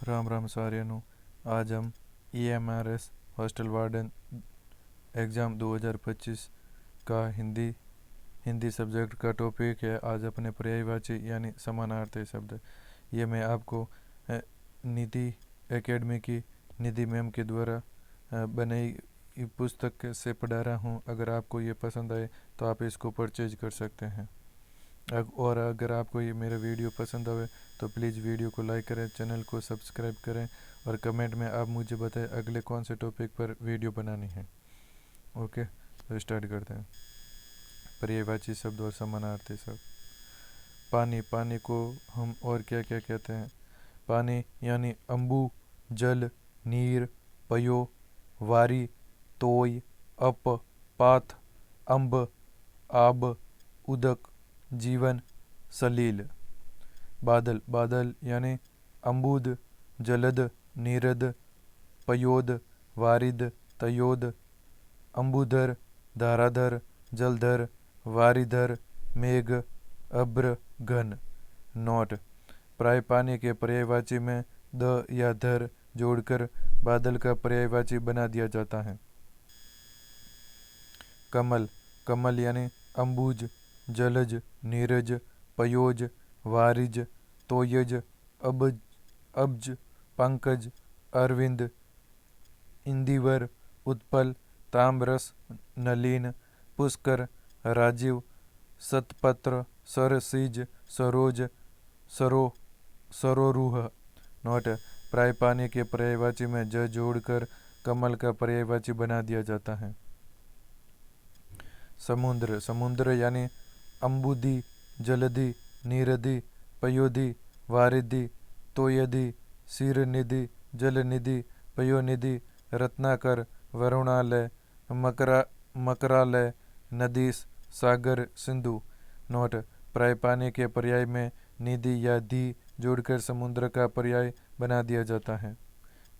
राम राम सारियानु। आज हम EMRS hostel warden exam 2025 का हिंदी सब्जेक्ट का टॉपिक है। आज अपने पर्यायवाची यानी समानार्थी शब्द ये मैं आपको निधि एकेडमी की निधि मैम के द्वारा बनाई पुस्तक से पढ़ा रहा हूँ। अगर आपको ये पसंद आए तो आप इसको परचेज कर सकते हैं। और अगर आपको ये मेरा वीडियो पसंद आए तो प्लीज़ वीडियो को लाइक करें, चैनल को सब्सक्राइब करें और कमेंट में आप मुझे बताएं अगले कौन से टॉपिक पर वीडियो बनानी है। ओके, तो स्टार्ट करते हैं। पर्यायवाची शब्द और समानार्थी शब्द। पानी, पानी को हम और क्या क्या कहते हैं? पानी यानी अंबु, जल, नीर, पयो, वारी, तोय, अप, पाथ, अंब, आब, उदक, जीवन, सलील। बादल, बादल यानी अंबुद, जलद, नीरद, पयोद, वारिद, तयोद, अंबुधर, धाराधर, जलधर, वारिधर, मेघ, अभ्र, घन। नोट: प्राय पानी के पर्यायवाची में द या धर जोड़कर बादल का पर्यायवाची बना दिया जाता है। कमल, कमल यानी अंबुज, जलज, नीरज, पयोज, वारिज, तोयज, अबज, अब्ज, पंकज, अरविंद, इंदिवर, उत्पल, ताम्रस, नलीन, पुष्कर, राजीव, सतपत्र, सरसीज, सरोज, सरो, सरोरुह। नोट: प्राय पानी के पर्यायवाची में ज जोड़कर कमल का पर्यायवाची बना दिया जाता है। समुद्र, समुद्र यानी अंबुदी, जलदी, नीरदी, पयोदी, वारिदी, तोयदी, सीरनिधि, जलनिधि, पयोनिधि, रत्नाकर, वरुणालय, मकरालय, नदीस, सागर, सिंधु। नोट: प्राय पानी के पर्याय में निधि या धी जोड़कर समुद्र का पर्याय बना दिया जाता है।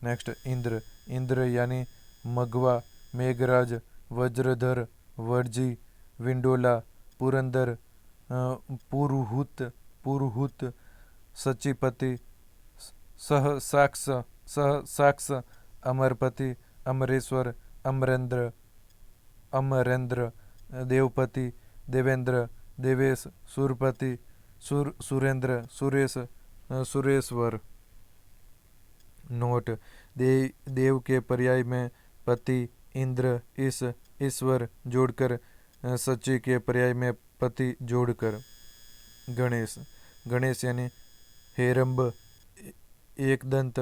नेक्स्ट, इंद्र, इंद्र यानी मघवा, मेघराज, वज्रधर, वर्जी, विंडोला, पुरंदर, पुरुहूत, पुरुहूत, सचिपति, सहसाक्ष, अमरपति, अमरेश्वर, अमरेंद्र, अमरेंद्र, देवपति, देवेंद्र, देवेश, सुरपति, सुरेंद्र, सुरेश, सुरेश्वर। नोट: देव के पर्याय में पति, इंद्र, ईश्वर जोड़कर, सची के पर्याय में पति जोड़कर। गणेश, गणेश यानी हेरंब, एकदंत,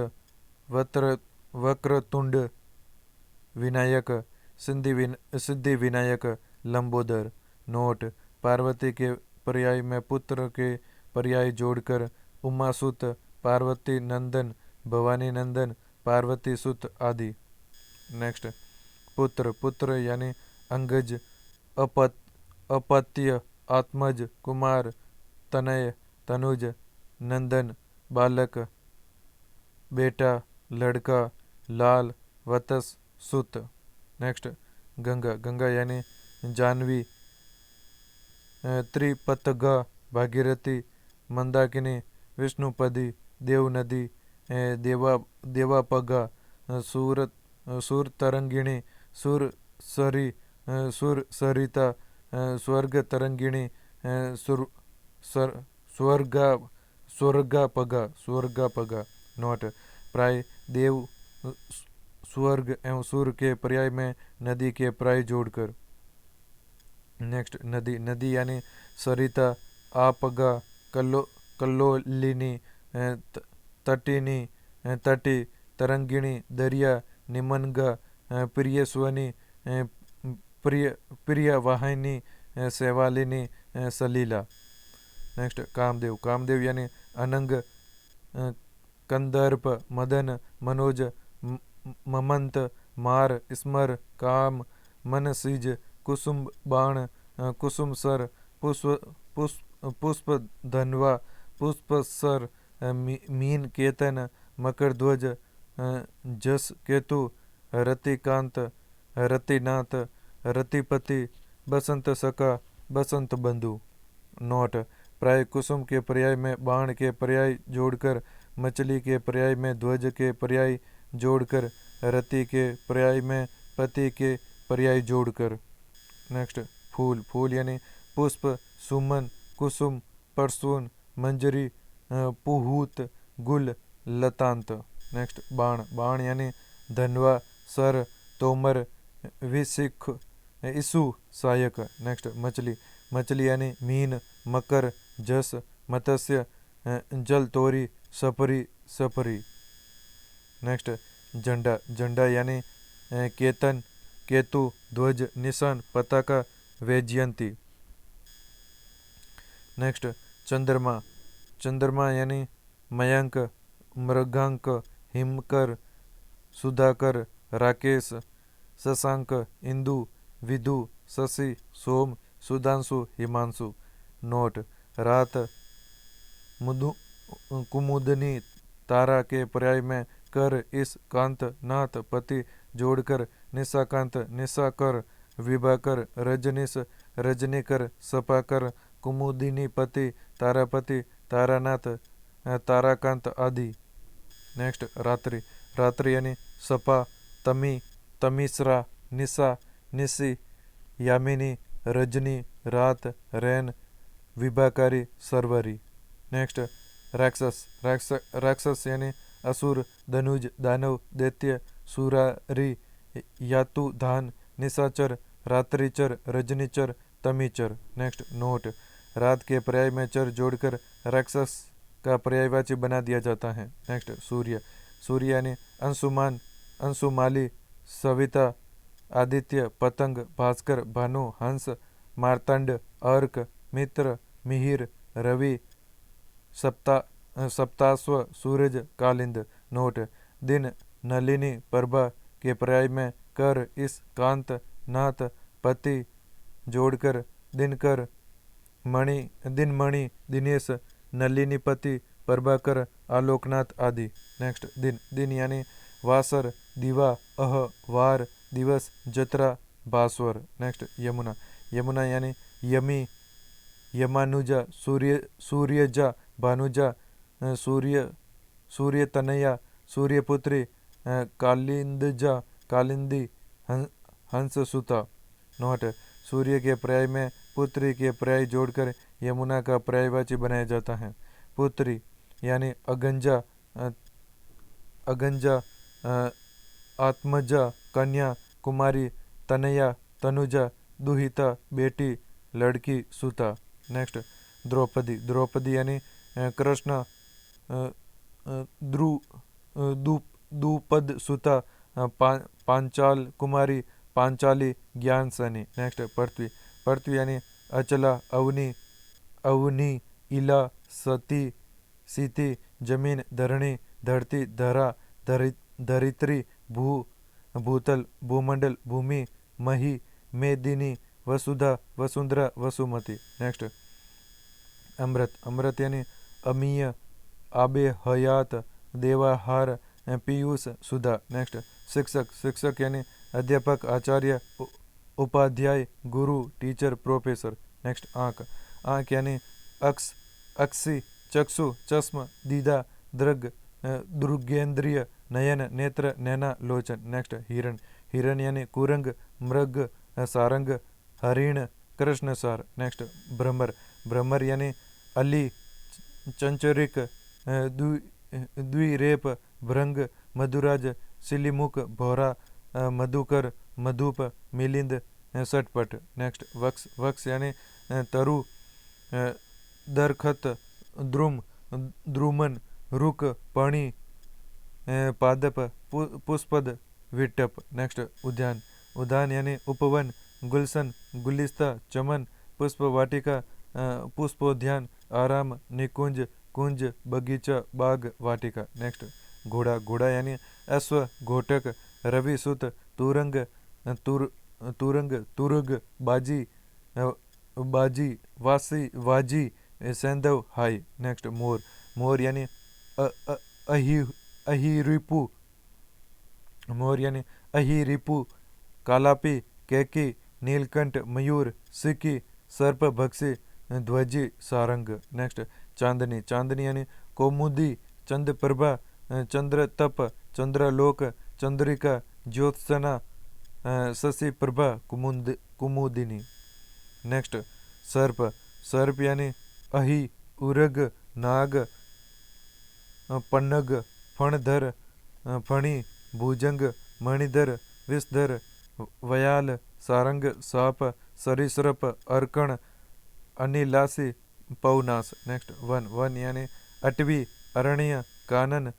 वक्रतुंड, विनायक, सिद्धि विनायक, लंबोदर। नोट: पार्वती के पर्याय में पुत्र के पर्याय जोड़कर उमासुत, पार्वती नंदन, भवानी नंदन, पार्वती सुत आदि। नेक्स्ट, पुत्र, पुत्र यानी अंगज, अपत्य, आत्मज, कुमार, तनय, तनुज, नंदन, बालक, बेटा, लड़का, लाल, वत्स, सुत। नेक्स्ट, गंगा, गंगा यानी जानवी, त्रिपतगा, भागीरथी, मंदाकिनी, विष्णुपदी, देवनदी, देवापगा, सुर तरंगिणी, सुर सरी, सुर सरिता, स्वर्ग तरंगिणी, स्वर्गापगा, स्वर्गापगा। नोट: प्राय देव, स्वर्ग एवं सुर के पर्याय में नदी के पर्याय जोड़कर। नेक्स्ट, नदी, नदी यानी सरिता, आपगा, कल्लोलिनी, तटिनी, तटी, तरंगिणी, दरिया, निमनगा, प्रियस्वनी, प्रियवाहिनी, सेवालिनी, सलीला। नेक्स्ट, कामदेव, कामदेव यानी अनंग, कंदर्प, मदन, मनोज, ममंत, मार, स्मर, काम, मनसीज, कुसुम बाण, कुसुम सर, पुष्प धनवा, पुष्प सर, मीन केतन, मकर ध्वज, जस केतु, रतिकांत, रतिनाथ, रतिपति, बसंत सका, बसंत बंधु। नोट: प्राय कुसुम के पर्याय में बाण के पर्याय जोड़कर मछली के पर्याय में ध्वज के पर्याय जोड़कर, रति के पर्याय में पति के पर्याय जोड़कर। नेक्स्ट, फूल। फूल यानी पुष्प, सुमन, कुसुम, परसून, मंजरी, पुहूत, गुल, लतांत। नेक्स्ट, बाण। बाण यानी धनवा, सर, तोमर, विसिख, इसु, सहायक। नेक्स्ट, मछली। मछली यानी मीन, मकर, जस, मत्स्य, जल तोरी, सपरी, सपरी। नेक्स्ट, झंडा। झंडा यानी केतन, केतु, ध्वज, निशान, पताका, वैजयंती। नेक्स्ट, चंद्रमा। चंद्रमा यानी मयंक, मृगांक, हिमकर, सुधाकर, राकेश, शशांक, इंदु, विदु, शशि, सोम, सुधांशु, हिमांशु। नोट, रात, मुदु, कुमुदनी, तारा के पर्याय में कर, इस, कांत, नाथ, पति जोड़कर निशाकांत, निशाकर, विभाकर, रजनीश, रजनीकर, सपाकर, कुमुदिनी पति, तारापति, तारानाथ, ताराकांत आदि। नेक्स्ट, रात्रि। रात्रि यानी सपा, तमी, तमिश्रा, निशा, निशी, यामिनी, रजनी, रात, रैन, विभाकारी, सरवरी। नेक्स्ट, राक्षस। राक्षस यानी असुर, धनुज, दानव, दैत्य, सुरारी, यातु, धान, निशाचर, रात्रिचर, रजनीचर, तमीचर। नेक्स्ट, नोट, रात के पर्याय में चर जोड़कर राक्षस का पर्यायवाची बना दिया जाता है। नेक्स्ट, सूर्य। सूर्य यानी अंशुमान, अंशुमाली, सविता, आदित्य, पतंग, भास्कर, भानु, हंस, मार्तंड, अर्क, मित्र, मिहिर, रवि, सप्ताश्व, सूरज, कालिंद। नोट, दिन, नलिनी, प्रभा के पर्याय में कर, इस, कांत, नाथ, पति जोड़कर दिनकर, मणि, दिनमणि, दिनेश, नलिनीपति, प्रभाकर, आलोकनाथ आदि। नेक्स्ट, दिन। दिन यानी वासर, दिवा, अह, वार, दिवस, जत्रा, भास्वर। नेक्स्ट, यमुना। यमुना यानी यमी, यमानुजा, सूर्य, सूर्यजा, भानुजा, सूर्य, सूर्यतनया, सूर्यपुत्री, कालिंदजा, कालिंदी, हंससुता। नोट, सूर्य के पर्याय में पुत्री के पर्याय जोड़कर यमुना का पर्यायवाची बनाया जाता है। पुत्री यानी अगंजा, अगंजा, आत्मजा, कन्या, कुमारी, तनया, तनुजा, दुहिता, बेटी, लड़की, सुता। नेक्स्ट, द्रौपदी। द्रौपदी यानी कृष्ण, द्रुपद सुता, पांचाल कुमारी, पांचाली, ज्ञान सनी। नेक्स्ट, पृथ्वी। पृथ्वी यानी अचला, अवनी, अवनी, इला, सती, सीती, जमीन, धरणी, धरती, धरा, धरित्री, भूतल, भूमंडल, भूमि, मही, मेदिनी, वसुधा, वसुंधरा, वसुमती। नेक्स्ट, अमृत। अमृत यानी अमीय, आबे हयात, देवाहार, पीयूष, सुधा। नेक्स्ट, शिक्षक। शिक्षक यानी अध्यापक, आचार्य, उपाध्याय, गुरु, टीचर, प्रोफेसर। नेक्स्ट, आँख। आँख यानी अक्ष, अक्षी, चक्षु, चश्म, दीदा, दृग, दृगेंद्रिय, नयन, नेत्र, नैना, लोचन। नेक्स्ट, हिरण। हिरण यानी कुरंग, मृग, सारंग, हरिण, कृष्णसार। नेक्स्ट, भ्रमर। भ्रमर यानी अली, चंचरिक, द्विरेप, भृंग, मधुराज, सिलीमुख, भौरा, मधुकर, मधुप, मिलिंद, सटपट। नेक्स्ट, वक्ष। वक्ष यानी तरु, दरखत, द्रुम, द्रुमन, रुक, पणी, पादप, पुष्पद, विटप। नेक्स्ट, उद्यान। उद्यान यानी उपवन, गुलशन, गुलिस्ता, चमन, पुष्प वाटिका, पुष्पोद्यान, आराम, निकुंज, कुंज, बगीचा, बाग, वाटिका। नेक्स्ट, घोड़ा। घोड़ा यानी अश्व, घोटक, रवि सुत, तुरंग, तुरंग, तुर्ग, बाजी, बाजी, वासी, वाजी, सैंधव, हाई। नेक्स्ट, मोर। मोर यानी अहिरिपु। मोर यानी अहिरिपु, कालापी, कैकी, नीलकंठ, मयूर, सिकी, सर्प भक्षी, ध्वजी, सारंग। नेक्स्ट, चांदनी। चांदनी यानी कौमुदी, चंद्रप्रभा, चंद्रतप, चंद्रलोक, चंद्रिका, ज्योत्सना, शशि प्रभा, कुमुदिनी। नेक्स्ट सर्प, सर्प यानी अहि, उरग, नाग, पन्नग, फणधर, फणी, भुजंग, मणिधर, विषधर, वयाल, सारंग, साप, सरीसृप, अर्कण, अनिलासी, पौनास। नेक्स्ट वन, वन यानी अटवी, अरण्य, कानन,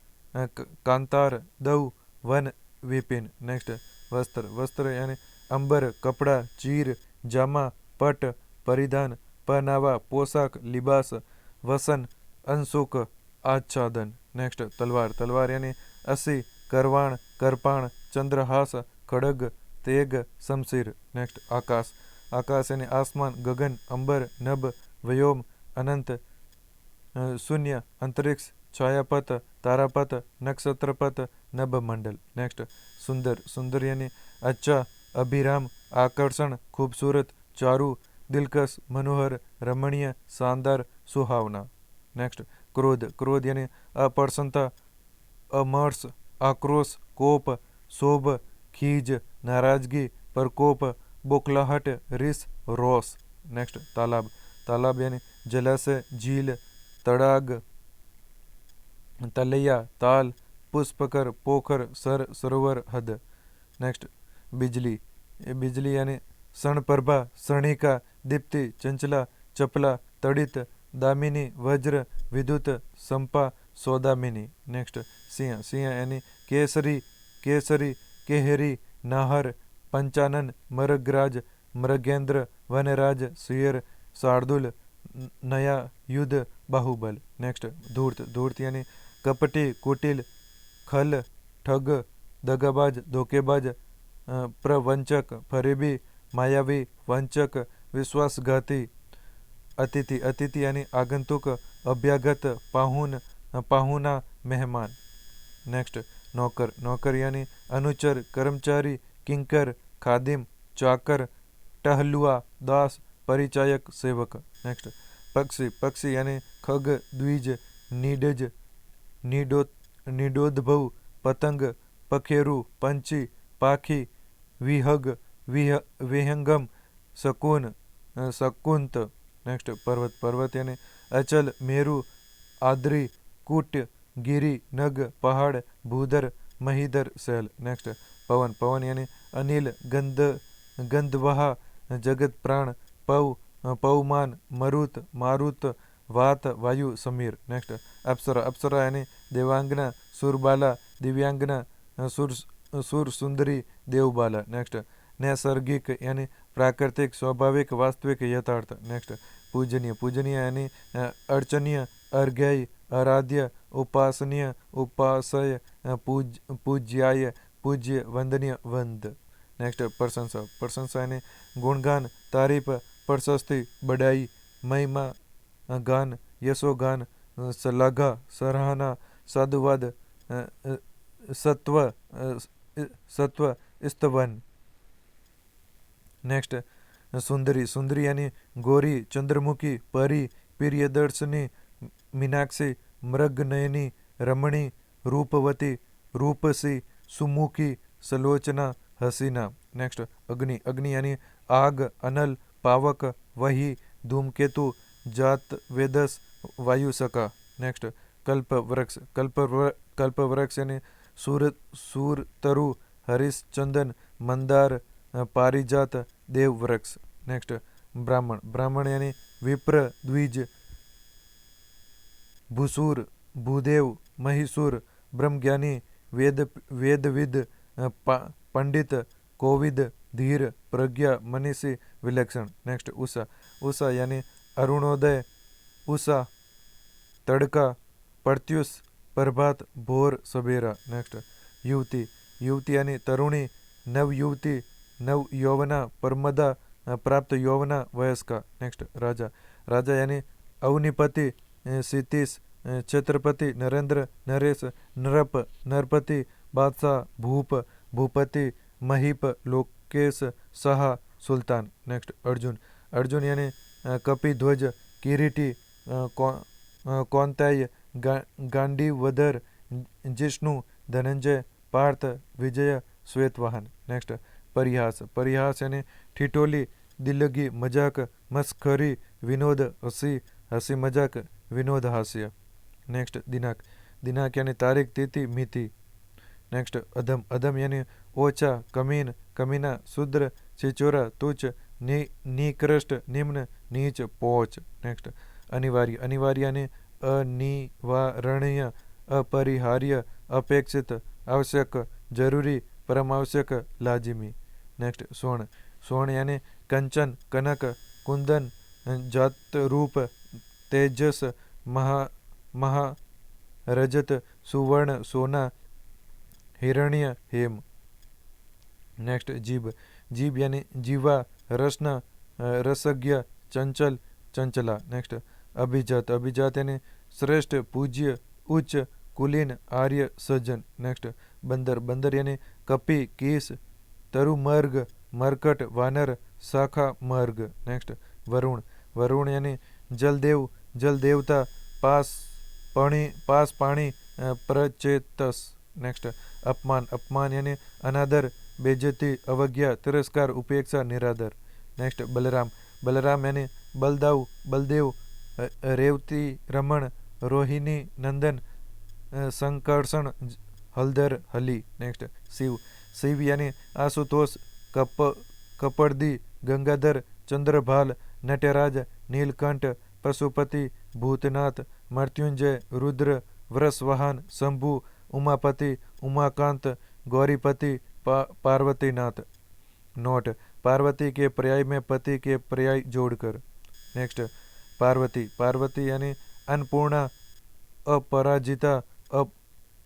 कांतार, दऊ, वन, विपिन। नेक्स्ट वस्त्र, वस्त्र यानी अंबर, कपड़ा, चीर, जामा, पट, परिधान, पहनावा, पोशाक, लिबास, वसन, अंशुक, आच्छादन। नेक्स्ट तलवार, तलवार यानी असी, करवाण, करपाण, चंद्रहास, खड़ग, तेग, शमशीर। नेक्स्ट आकाश, आकाश यानी आसमान, गगन, अंबर, नभ, व्योम, अनंत, शून्य, अंतरिक्ष, छायापथ, तारापथ, नक्षत्रपथ, नभमंडल। नेक्स्ट सुंदर, सुंदर यानी अच्छा, अभिराम, आकर्षण, खूबसूरत, चारु, दिलकश, मनोहर, रमणीय, शानदार, सुहावना। नेक्स्ट क्रोध, क्रोध यानी अप्रसन्नता, अमर्ष, आक्रोश, कोप, शोभ, खीज, नाराजगी, प्रकोप, बोखलाहट, रिस, रोष। नेक्स्ट तालाब, तालाब यानी जलाशय, झील, तड़ाग, तलैया, ताल, पुष्पकर, पोखर, सर, सरोवर, हद। नेक्स्ट बिजली, बिजली यानी क्षणप्रभा, क्षणिका, दीप्ति, चंचला, चपला, तड़ित, दामिनी, वज्र, विद्युत, संपा, सौदामिनी। नेक्स्ट सिंह, सिंह यानी केसरी, केसरी, केहरी, नाहर, पंचानन, मृगराज, मृगेंद्र, वनराज, शेर, शार्दुल, नया, युद्ध, बाहुबल। नेक्स्ट धूर्त, धूर्त यानी कपटी, कुटिल, खल, ठग, दगाबाज, धोखेबाज, प्रवंचक, फरेबी, मायावी, वंचक, विश्वासघाती। अतिथि, अतिथि यानी आगंतुक, अभ्यागत, पाहुन, पाहुना, मेहमान। नेक्स्ट नौकर, नौकर यानी अनुचर, कर्मचारी, किंकर, खादिम, चाकर, टहलुआ, दास, परिचायक, सेवक। नेक्स्ट पक्षी, पक्षी यानी खग, द्विज, नीडज, निडोद्भव, पतंग, पखेरु, पंची, पाखी, विहग, विहंगम, शकुन, शकुंत। नेक्स्ट पर्वत, पर्वत यानी अचल, मेरु, आद्री, कूट, गिरी, नग, पहाड़, भूधर, महीधर, शैल। नेक्स्ट पवन, पवन यानी अनिल, गंध, गंधवहा, जगत प्राण, पव, पवमान, मरुत, मारुत, वात, वायु, समीर। नेक्स्ट अप्सरा, अप्सरा यानी देवांगना, सुरबाला, दिव्यांगना, सुर सुंदरी, देवबाला। नेक्स्ट नैसर्गिक यानी प्राकृतिक, स्वाभाविक, वास्तविक, यथार्थ। नेक्स्ट पूजनीय, पूजनीय यानी अर्चनीय, अर्घ्य, आराध्य, उपासनीय, उपासय, पूज्याय, पूज्य, वंदनीय, वंद। नेक्स्ट प्रशंसा, प्रशंसा यानी गुणगान, तारीफ, प्रशस्ति, बढ़ाई, महिमा, गान, यशोगान, श्लाघा, सराहना, साधुवाद, सत्व, सत्व, स्तवन। नेक्स्ट सुंदरी, सुंदरी यानी गोरी, चंद्रमुखी, परी, प्रियदर्शनी, मीनाक्षी, मृगनयनी, रमणी, रूपवती, रूपसी, सुमुखी, सलोचना, हसीना। नेक्स्ट अग्नि, अग्नि यानी आग, अनल, पावक, वही, धूमकेतु, जात वेदस, वायुसका। नेक्स्ट कल्प वृक्ष, कल्प वृक्ष यानी सूरतरु, हरिश्चंदन, मंदार, पारिजात, देव वृक्ष। नेक्स्ट ब्राह्मण, ब्राह्मण यानी विप्र, द्विज, भूसूर, भूदेव, महिसूर, ब्रह्मज्ञानी, वेदविद, पंडित, कोविद, धीर, प्रज्ञा, मनीषी, विलक्षण। नेक्स्ट उषा, उषा यानी अरुणोदय, उषा, तड़का, प्रत्युष, प्रभात, भोर, सवेरा। नेक्स्ट युवती, युवती यानी तरुणी, नव युवती, नव यौवना, प्रमदा, प्राप्त यौवना, वयस्का। नेक्स्ट राजा, राजा यानी अवनिपति, क्षितिश, छत्रपति, नरेंद्र, नरेश, नृप, नरपति, बादशाह, भूप, भूपति, महीप, लोकेश, शाह, सुल्तान। नेक्स्ट अर्जुन, अर्जुन यानी कपिध्वज, किरीटी, कौंतेय, गांडीवधर, जिष्णु, धनंजय, पार्थ, विजय, श्वेतवाहन। नेक्स्ट परिहास, परिहास यानी ठिठोली, दिल्लगी, मजाक, मस्खरी, विनोद, हंसी, हंसी मजाक, विनोद हास्य। नेक्स्ट दिनांक, दिनांक यानी तारीख, तिथि, मिति। नेक्स्ट अधम, अधम यानी ओछा, कमीन, कमीना, शूद्र, छिचोरा, तुच्छ, निकृष्ट, निम्न, नीच, पोच। नेक्स्ट अनिवार्य, अनिवार्य यानी अनिवारणीय, अपरिहार्य, अपेक्षित, आवश्यक, जरूरी, परम आवश्यक, लाजिमी। नेक्स्ट स्वर्ण, स्वर्ण यानी कंचन, कनक, कुंदन, जात रूप, तेजस, महा रजत, सुवर्ण, सोना, हिरण्य, हेम। नेक्स्ट जीभ, जीभ यानी जीवा, रसना, रसज्ञ, चंचल, चंचला। नेक्स्ट अभिजात, अभिजात यानी श्रेष्ठ, पूज्य, उच्च, कुलीन, आर्य, सज्जन। नेक्स्ट बंदर, बंदर यानी कपि, कीस, तरुमर्ग, मरकट, वानर, शाखा, मर्ग। नेक्स्ट वरुण, वरुण यानी जलदेव, जल देवता, पास पानी, प्रचेतस। नेक्स्ट अपमान, अपमान यानी अनादर, बेइज्जती, अवज्ञा, तिरस्कार, उपेक्षा, निरादर। नेक्स्ट बलराम, बलराम यानी बलदाऊ, बलदेव, रेवती, रमण, रोहिणी, नंदन, संकर्षण, हलधर, हली। नेक्स्ट शिव, शिव यानी आशुतोष, कपड़दी, गंगाधर, चंद्रभाल, नटराज, नीलकंठ, पशुपति, भूतनाथ, मृत्युंजय, रुद्र, वृषवाहन, शंभु, उमापति, उमाकांत, गौरीपति, पार्वतीनाथ। नोट, पार्वती के पर्याय में पति के पर्याय जोड़कर। नेक्स्ट पार्वती, पार्वती यानी अन्नपूर्णा, अपराजिता,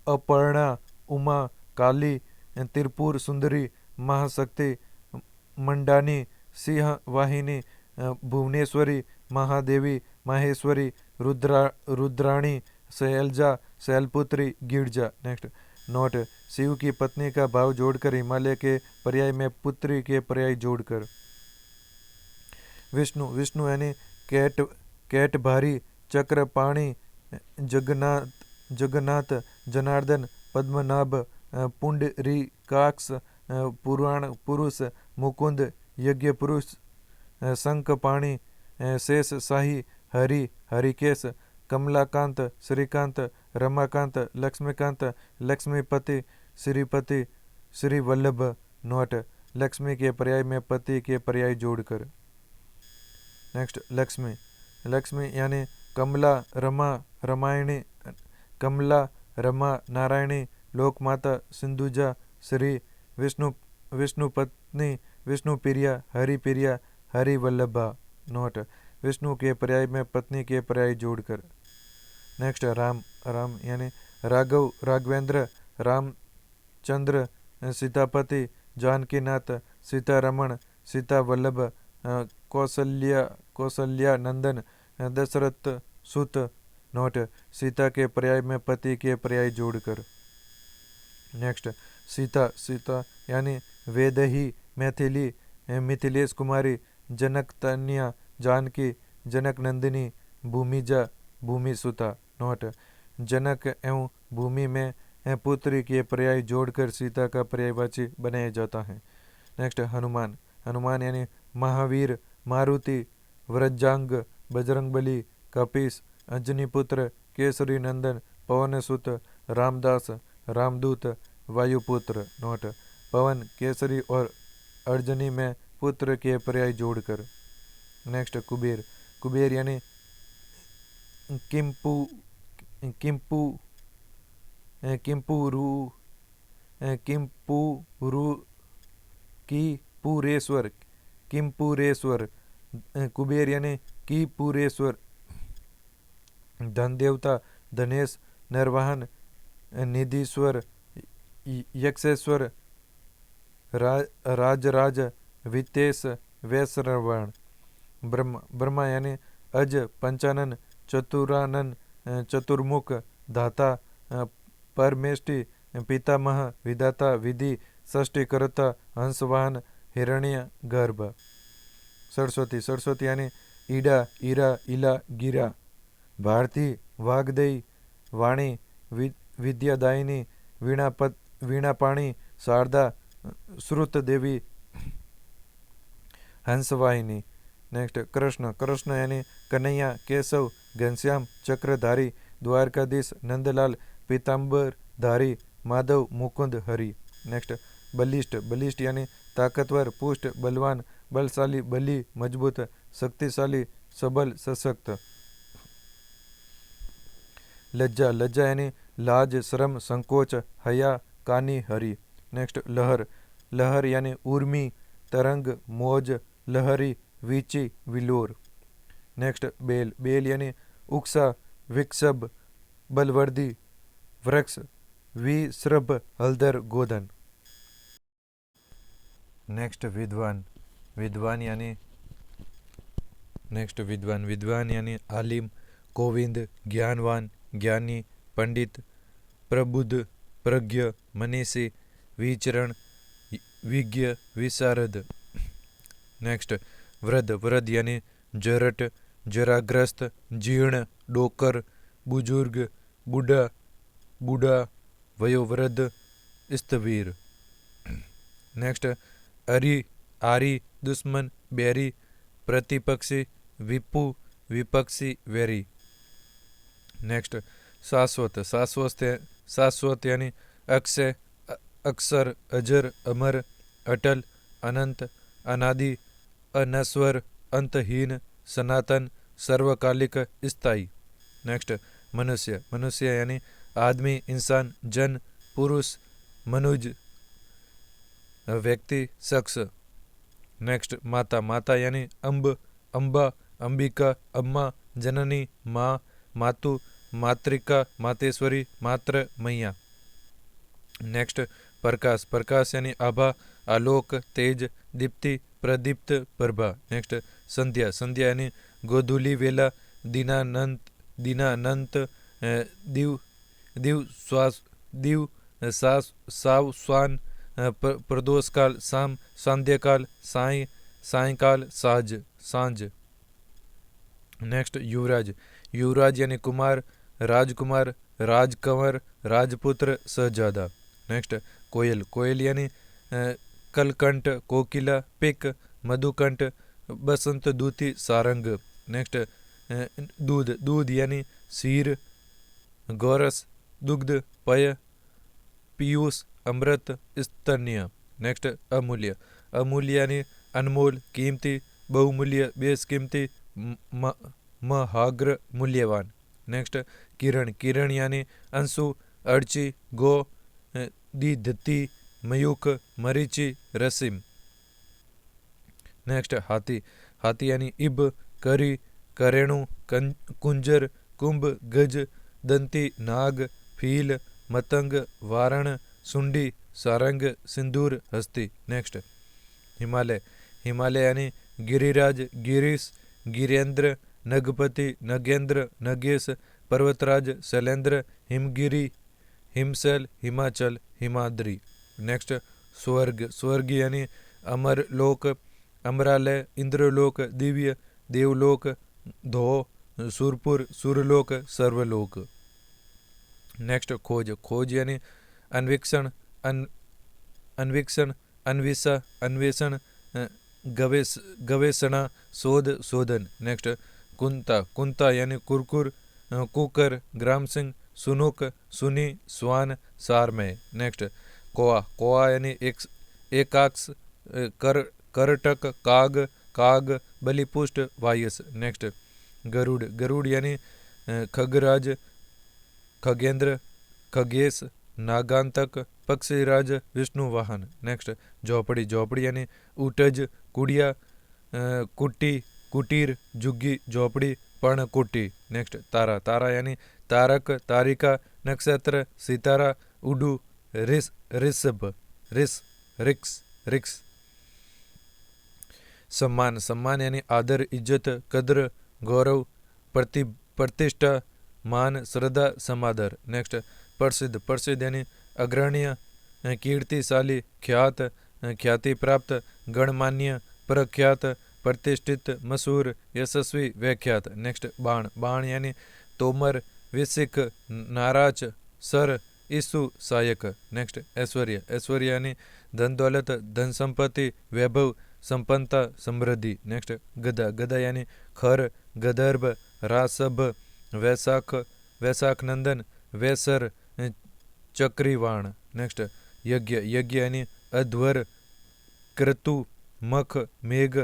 अपर्णा, उमा, काली, त्रिपुर सुंदरी, महाशक्ति, मंडानी, सिंह वाहिनी, भुवनेश्वरी, महादेवी, माहेश्वरी, रुद्राणी, शैलजा, शैलपुत्री, गिरजा। नेक्स्ट नोट, शिव की पत्नी का भाव जोड़कर, हिमालय के पर्याय में पुत्री के पर्याय जोड़कर। विष्णु, विष्णु यानी कैट भारी, चक्रपाणी, जगन्नाथ, जनार्दन, पद्मनाभ, पुंडरीकाक्ष, पुराण पुरुष, मुकुंद, यज्ञ पुरुष, शंखपाणी, शेष शाही, हरि, हरिकेश, कमलाकांत, श्रीकांत, रमाकांत, लक्ष्मीकांत, लक्ष्मीपति, श्रीपति, श्री वल्लभ। नोट, लक्ष्मी के पर्याय में पति के पर्याय जोड़कर। नेक्स्ट लक्ष्मी, लक्ष्मी यानी कमला, रमा, रामायणी, कमला, रमा, नारायणी, लोकमाता, सिंधुजा, श्री, विष्णु पत्नी, विष्णु प्रिया, हरि प्रिया, हरि वल्लभा। नोट, विष्णु के पर्याय में पत्नी के पर्याय जोड़कर। नेक्स्ट राम, राम यानी राघव, राघवेंद्र, रामचंद्र, सीतापति, जानकीनाथ, सीतारमण, सीता वल्लभ, कौशल्या नंदन, दशरथ सुत। नोट, सीता के पर्याय में पति के पर्याय जोड़कर। नेक्स्ट सीता, सीता यानी वेदही, मैथिली, मिथिलेश कुमारी, जनक तन्या, जानकी, जनक नंदिनी, भूमिजा, भूमि सुता। नोट, जनक एवं भूमि में पुत्री के पर्याय जोड़कर सीता का पर्यायवाची बनाया जाता है। नेक्स्ट हनुमान, हनुमान यानी महावीर, मारुति, व्रजांग, बजरंगबली, कपीस, अंजनीपुत्र, केसरी नंदन, पवनसुत, रामदास, रामदूत, वायुपुत्र। नोट, पवन, केसरी और अर्जनी में पुत्र के पर्याय जोड़कर। नेक्स्ट कुबेर, कुबेर यानी किमपुरेश्वर, कुबेर यानी कीपुरेश्वर, धन देवता, धनेश, निर्वाहन, निधीश्वर, यक्षेश्वर, राजराज, वित्तेश, वैश्रवण। ब्रह्मा, ब्रह्मा यानी अज, पंचानन, चतुरानन, चतुर्मुख, धाता, परमेष्टि, पितामह, विधाता, विधि, षष्टिकर्ता, हंसवाहन, हिरण्य गर्भ। सरस्वती, सरस्वती यानी ईडा, ईरा, इला, गिरा, भारती, वागदेई, वाणी विद्यादायिनी, वीणापाणी, शारदा, श्रुत देवी, हंसवाहिनी। नेक्स्ट कृष्ण, कृष्ण यानी कन्हैया, केशव, घनश्याम, चक्रधारी, द्वारकाधीश, नंदलाल, पीताम्बर धारी, माधव, मुकुंद, हरि। नेक्स्ट बलिष्ठ, बलिष्ठ यानी ताकतवर, पुष्ट, बलवान, बलशाली, बली, मजबूत, शक्तिशाली, सबल, सशक्त। लज्जा, लज्जा यानी लाज, शर्म, संकोच, हया, कानी, हरि। नेक्स्ट लहर, लहर यानी उर्मी, तरंग, मौज, लहरी, वीची, विलोर। नेक्स्ट बेल, बेल यानी उक्सा, विक्षभ, बलवर्दी, वृक्ष, विश्रभ, हलदर, गोधन। नेक्स्ट विद्वान, विद्वान यानी नेक्स्ट विद्वान, विद्वान यानी आलिम, गोविंद, ज्ञानवान, ज्ञानी, पंडित, प्रबुद्ध, प्रज्ञ, मनीषी, विचरण, विज्ञ, विशारद। नेक्स्ट वृद्ध, वृद्ध यानी जरट, जराग्रस्त, जीर्ण, डोकर, बुजुर्ग, बूढ़ा, बूढ़ा, वयोवृद्ध, स्थवीर। नेक्स्ट अरी, आरी, दुश्मन, बैरी, प्रतिपक्षी, विपु, विपक्षी, वैरी। नेक्स्ट शाश्वत, शाश्वत, शाश्वत यानी अक्षय, अक्षर, अजर, अमर, अटल, अनंत, अनादि, अनस्वर, अंतहीन, सनातन, सर्वकालिक, स्थायी। नेक्स्ट मनुष्य, मनुष्य यानी आदमी, इंसान, जन, पुरुष, मनुज, व्यक्ति, शख्स। नेक्स्ट माता, माता यानी अम्ब, अम्बा, अंबिका, अम्मा, जननी, माँ, मातु, मातृका, मातेश्वरी, मात्र, मैया। नेक्स्ट प्रकाश, प्रकाश यानी आभा, आलोक, तेज, दीप्ति, प्रदीप्त, प्रभा। नेक्स्ट संध्या, संध्या यानी गोधूली वेला, दीनानंत, दीनानंत, दिव, दिव श्वास, दिव सास, साव, स्वान, प्रदोष काल, शाम, सांध्य काल, साई, सायकाल, साज, सांझ। नेक्स्ट युवराज, युवराज यानी कुमार, राजकुमार, राजकंवर, राजपुत्र, शहजादा। नेक्स्ट कोयल, कोयल यानी कलकंठ, कोकिला, पिक, मधुकंठ, बसंत दूती, सारंग। नेक्स्ट दूध, दूध यानी क्षीर, गौरस, दुग्ध, पय, पीयूष, अमृत, स्तन्य। नेक्स्ट अमूल्य, अमूल्य यानी अनमोल, कीमती, बहुमूल्य, बेशकीमती, महाग्र, मूल्यवान। नेक्स्ट किरण, किरण यानी अंशु, अर्ची, गो, दीधती, मयूख, मरीचि, रसीम। नेक्स्ट हाथी, हाथी यानी इब, करी, करेणु, कुंजर, कुंभ, गज, दंती, नाग, फील, मतंग, वारण, सुंडी, सारंग, सिंदूर, हस्ती। नेक्स्ट हिमालय, हिमालय यानी गिरिराज, गिरीश, गिरेंद्र, नगपति, नगेंद्र, नगेश, पर्वतराज, शैलेंद्र, हिमगिरी, हिमशैल, हिमाचल, हिमाद्री। नेक्स्ट स्वर्ग, स्वर्ग यानी अमर लोक, अमरालय, इंद्रलोक, दिव्य, देवलोक, धो, सुरपुर, सुरलोक, सर्वलोक। नेक्स्ट खोज, खोज यानी अन्वेक्षण, अन्वेक्षण, अन्वेषा, अन्वेषण, गवेषणा, शोध, शोधन। नेक्स्ट कुंता, कुंता यानी कुरकुर, कुकर, ग्राम सिंह, सुनुक, सुनी, स्वान, सारमय। नेक्स्ट कोआ, कोआ यानी एकाक्ष, करटक, काग, काग, बलिपुष्ट, वायस। नेक्स्ट गरुड़, गरुड़ यानी खगराज, खगेंद्र, खगेश, नागांतक, पक्षीराज, विष्णु वाहन। नेक्स्ट झोपड़ी, झोपड़ी यानी उटज, कुड़िया, कुट्टी, कुटीर, झुग्गी, झोपड़ी, पर्णकुटी। नेक्स्ट तारा, तारा यानी तारक, तारिका, नक्षत्र, सितारा, उडू, रिस, ऋषभ, रिस, रिक्स, रिक्स। सम्मान, सम्मान यानी आदर, इज्जत, कद्र, गौरव, प्रतिष्ठा, मान, श्रद्धा, समादर। नेक्स्ट प्रसिद्ध, प्रसिद्ध यानी अग्रणीय, कीर्तिशाली, ख्यात, ख्याति प्राप्त, गणमान्य, प्रख्यात, प्रतिष्ठित, मशहूर, यशस्वी, व्याख्यात। नेक्स्ट बाण, बाण यानी तोमर, विसिक नाराज सर ईसु सायक। नेक्स्ट ऐश्वर्य, ऐश्वर्य यानी धन दौलत धन संपत्ति वैभव संपन्नता समृद्धि। नेक्स्ट गदा, गदा यानी खर गदर्भ रासभ वैशाख वैशाख नंदन वैसर चक्रीवाण। नेक्स्ट यज्ञ, यज्ञ यानी अध्वर क्रतु मख मेघ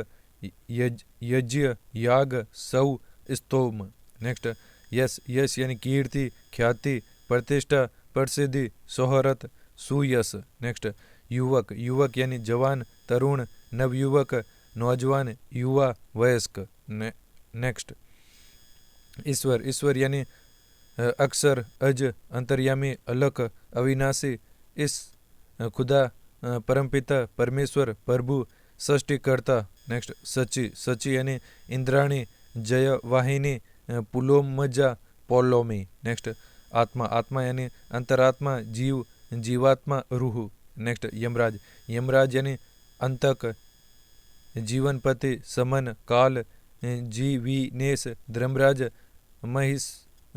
यज्ञ याग सौ स्तोम। नेक्स्ट यश, यश यानी कीर्ति ख्याति प्रतिष्ठा प्रसिद्धि शोहरत सुयश। नेक्स्ट युवक, युवक यानी जवान तरुण नवयुवक नौजवान युवा वयस्क। नेक्स्ट ईश्वर, ईश्वर यानी अक्षर अज अंतर्यामी अलख अविनाशी इस खुदा परमपिता परमेश्वर प्रभु सृष्टिकर्ता। नेक्स्ट सची, सची यानी इंद्राणी जय वाहिनी पुलोमजा पोलोमी। नेक्स्ट आत्मा, आत्मा यानी अंतरात्मा जीव जीवात्मा रूह। नेक्स्ट यमराज, यमराज यानी अंतक जीवनपति समन काल जीविनेश धर्मराज महिष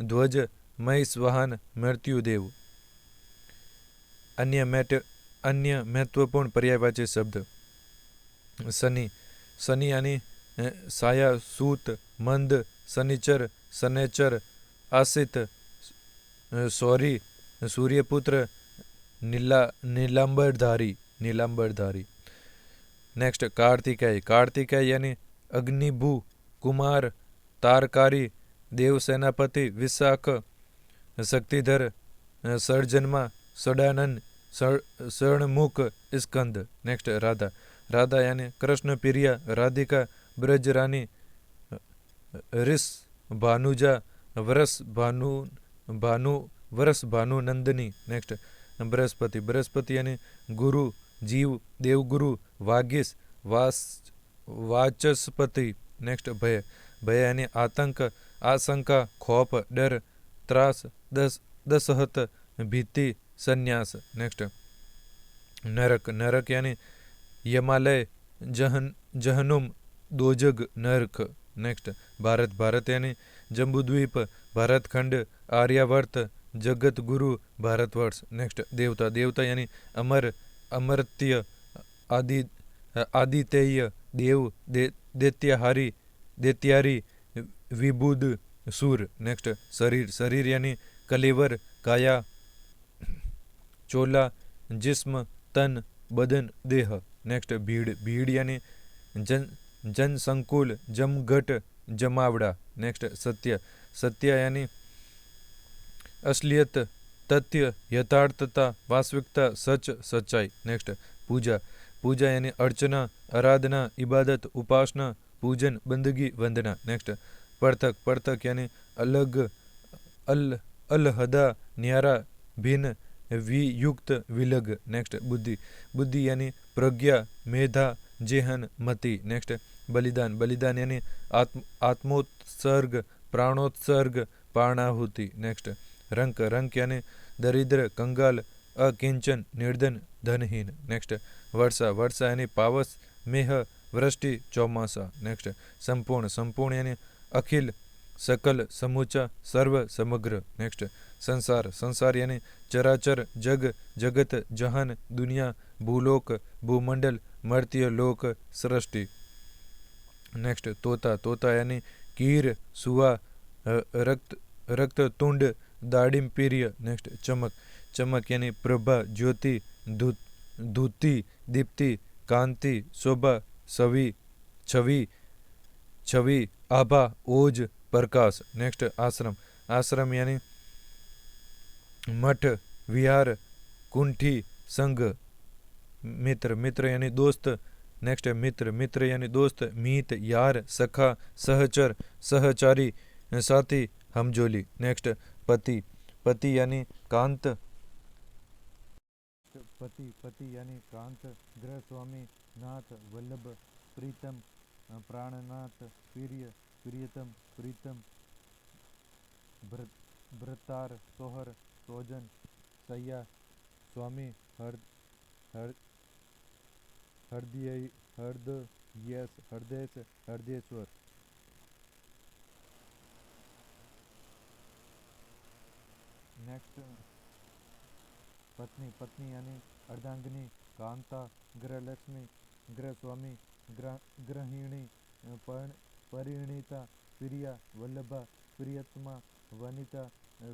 ध्वज महिष वाहन मृत्युदेव। अन्य महत्वपूर्ण पर्यायवाची शब्द शनि, शनि यानी साया सूत मंद शनिचर शनैचर आसित सौरी सूर्यपुत्र नीलांबरधारी नीलांबरधारी। नेक्स्ट कार्तिकेय, कार्तिकेय यानी अग्निभू कुमार तारकारी देव सेनापति विशाख शक्तिधर सर्जन्मा सडानंद शरणमुख स्कंद। नेक्स्ट राधा, राधा यानी कृष्ण प्रिया राधिका ब्रज रानी ऋष भानुजा वरस भानु नंदिनी। नेक्स्ट बृहस्पति, बृहस्पति यानी गुरु जीव देवगुरु वागिस वाचस्पति। नेक्स्ट भय, भय यानी आतंक आशंका खौफ डर त्रास दसहत भीति संन्यास। नेक्स्ट नरक, नरक यानी यमालय जहनुम दोजग नरक। नेक्स्ट भारत, भारत यानी जम्बूद्वीप भारतखंड आर्यावर्त जगत गुरु भारतवर्ष। नेक्स्ट देवता, देवता यानी अमर अमर्त्य आदितेय देव दैत्याहारी दैत्यारी विबुध सूर। नेक्स्ट शरीर, शरीर यानी कलेवर काया चोला जिस्म तन बदन देह। नेक्स्ट भीड़, भीड़ यानी जन संकुल जमघट जमावड़ा। नेक्स्ट सत्य, सत्य यानी असलियत तथ्य यथार्थता वास्तविकता सच सच्चाई। नेक्स्ट पूजा, पूजा यानी अर्चना आराधना इबादत उपासना पूजन बंदगी वंदना। नेक्स्ट पृथक, पृथक यानी अलग अलहदा न्यारा भिन्न वियुक्त विलग। नेक्स्ट बुद्धि, बुद्धि यानी प्रज्ञा मेधा जेहन मति। नेक्स्ट बलिदान, बलिदान यानी आत्मोत्सर्ग प्राणोत्सर्ग प्राणाहुति। नेक्स्ट रंक, रंक यानी दरिद्र कंगाल अकिंचन निर्धन धनहीन। नेक्स्ट वर्षा, वर्षा यानी पावस मेह वृष्टि चौमासा। नेक्स्ट संपूर्ण, संपूर्ण यानी अखिल सकल समूचा सर्व समग्र। नेक्स्ट संसार, संसार यानी चराचर जग जगत जहान दुनिया भूलोक भूमंडल मर्त्य लोक सृष्टि। नेक्स्ट तोता, तोता यानी कीर सुआ रक्त रक्त तुंड दाड़िम पीर्य। नेक्स्ट चमक, चमक यानी प्रभा ज्योति धूति दीप्ति कांति शोभा छवि छवि छवि आभा ओज प्रकाश। नेक्स्ट आश्रम, आश्रम यानी मठ विहार कुंठी संघ। मित्र, मित्र यानी दोस्त। नेक्स्ट मित्र, मित्र यानी दोस्त मीत यार सखा सहचर सहचारी साथी हमजोली। नेक्स्ट पति, पति यानी कांत पति, पति यानी कांत गृह स्वामी नाथ वल्लभ प्रीतम प्राणनाथ प्रिय प्रियतम प्रीतम भ्रतार सोहर सोजन सैया स्वामी हृदय हृदयेश्वर। नेक्स्ट पत्नी, पत्नी यानी अर्धांगिनी, कांता, गृहलक्ष्मी, गृहस्वामी, गृहिणी, परिणीता, प्रिया, वल्लभा, प्रियतमा, वनिता,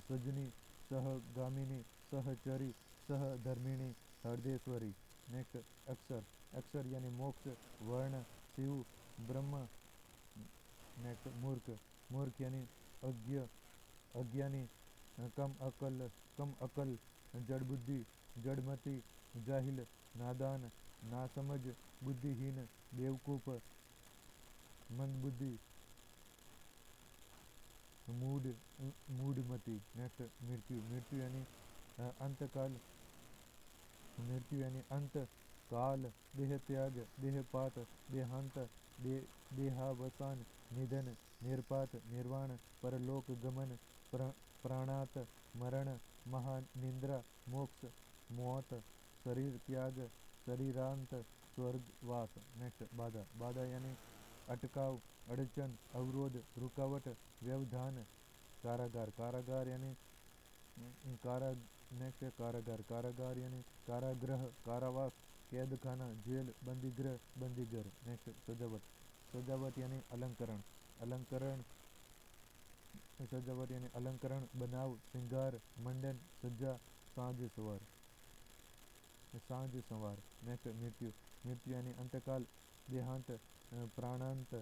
सजनी, सहगामिनी, सहचरी, सहधर्मिणी, हृदयेश्वरी। नेक्स्ट अक्षर, अक्षर यानी मोक्ष, वर्ण, शिव, ब्रह्म। नेक्स्ट मूर्ख, मूर्ख यानी अज्ञ, अज्ञानी, कम अकल, जड़ बुद्धि, जड़मति, जाहिल, नादान, नासमझ, बुद्धिहीन, बेवकूफ, मंदबुद्धि, मूड, मूढ़मति। नेक्स्ट मृत्यु, मृत्यु यानी अंतकाल, मृत्यु यानी अंत काल, देह त्याग, देहपात, देहांत, देहावसान, निधन, निर्पात, निर्वाण, परलोक गमन, प्राणात, मरण, महानिंद्रा, मोक्ष, मौत, शरीर त्याग, शरीरांत, स्वर्गवास। नेक्स्ट बाधा, बाधा यानी अटकाव, अड़चन, अवरोध, रुकावट, व्यवधान, कारागार, कारागार यानी कारा नेक्स्ट कारागार, कारागार यानी कारागृह, कारावास, कैद खाना, जेल, बंदीगृह, बंदीघर। नेक्स्ट सजावट, सजावट यानी अलंकरण, अलंकरण, सजावट यानी अलंकरण, बनाव, श्रृंगार, मंडन, सज्जा, साज सवार, सांझ संवार। नेक्स्ट मृत्यु, मृत्यु यानी अंतकाल, देहांत, प्राणांत,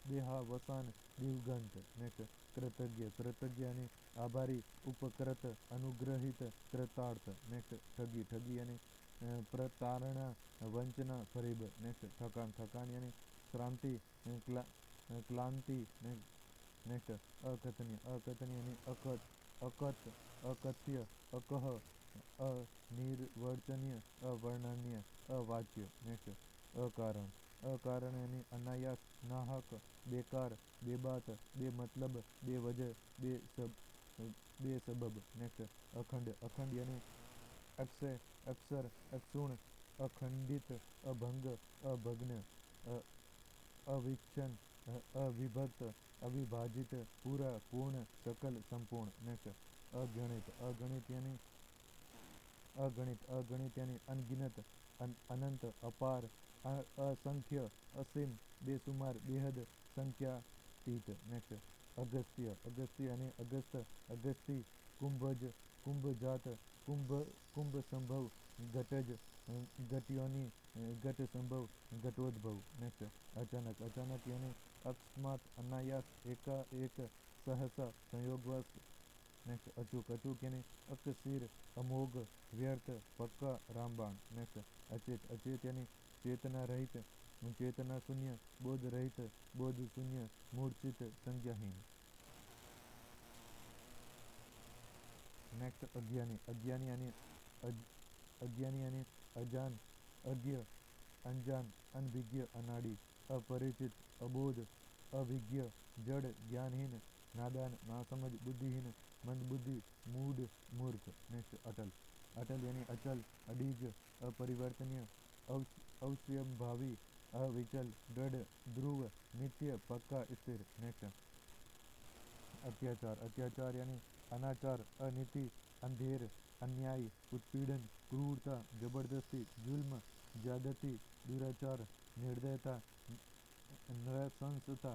देहावसान, दिवगंत। नेक्स्ट कृतज्ञ, कृतज्ञ यानी आभारी, उपकृत, अनुग्रहित, कृतार्थ। नेक्स्ट ठगी, ठगी यानी प्रताड़ना, वंचना, फरेब। नेक्स्ट थकान, थकान यानी श्रांति, क्लांति। नेक्स्ट अकथनीय, अकथनीय यानी अकथ, अकथ्य, अकह, अनिर्वचनीय, अवर्णनीय, अवाच्य। नेक्स्ट अकारण, अकारण यानी अनायास, नाहक, बेकार, बेबात, बेमतलब, बेवजह, बेसबब। नेक्स्ट अखंड, अखंड यानी अक्षय, अक्षर, अक्षुण, अखंडित, अभंग, अभग्न, अविच्छन, अविभक्त, अविभाजित, पूरा, पूर्ण, सकल, संपूर्ण। नेक्स्ट अगणित, अगणित यानी अगणित, अगणित यानी अनगिनत, अनंत, अपार, असंख्य, असीम, बेसुमार, बेहद, संख्यातीत। नेक्स्ट अगस्त्य, अगस्त्य यानी अगस्त, अगस्ती, कुंभज, कुंभजात, कुंभ संभव, घटज, घटयोनि, घट संभव, घटोद्भव। नेक्स्ट अचानक, अचानक यानी अकस्मात, अनायास, एकाएक, सहसा, संयोगवश। नेक्स्ट अचूक, अचूक यानी अकसीर, अमोघ, व्यर्थ, पक्का, रामबाण। नेक्स्ट अचेत, अचेत यानी चेतना रहित, चेतना शून्य, बोध रहित, बोध शून्य, मूर्छित, संज्ञाहीन। नेक्स्ट अज्ञानी, अज्ञानी यानी अज्ञानी यानी अजान, अज्ञ, अनजान, अनभिज्ञ, अनाड़ी, अपरिचित, अबोध, अभिज्ञ, जड़, ज्ञानहीन, नादान, नासमझ, बुद्धिहीन, मंदबुद्धि, मूढ़, मूर्ख। नेक्स्ट अटल, अटल यानी अचल, अडीग, अपरिवर्तनीय, अवश्यंभावी, अविचल, दृढ़, ध्रुव, नित्य, पक्का, स्थिर। नेक्स्ट अत्याचार, अत्याचार यानी अनाचार, अनीति, अंधेर, अन्याय, उत्पीड़न, क्रूरता, जबरदस्ती, जुल्म, ज्यादती, दुराचार, निर्दयता, नरसंसता,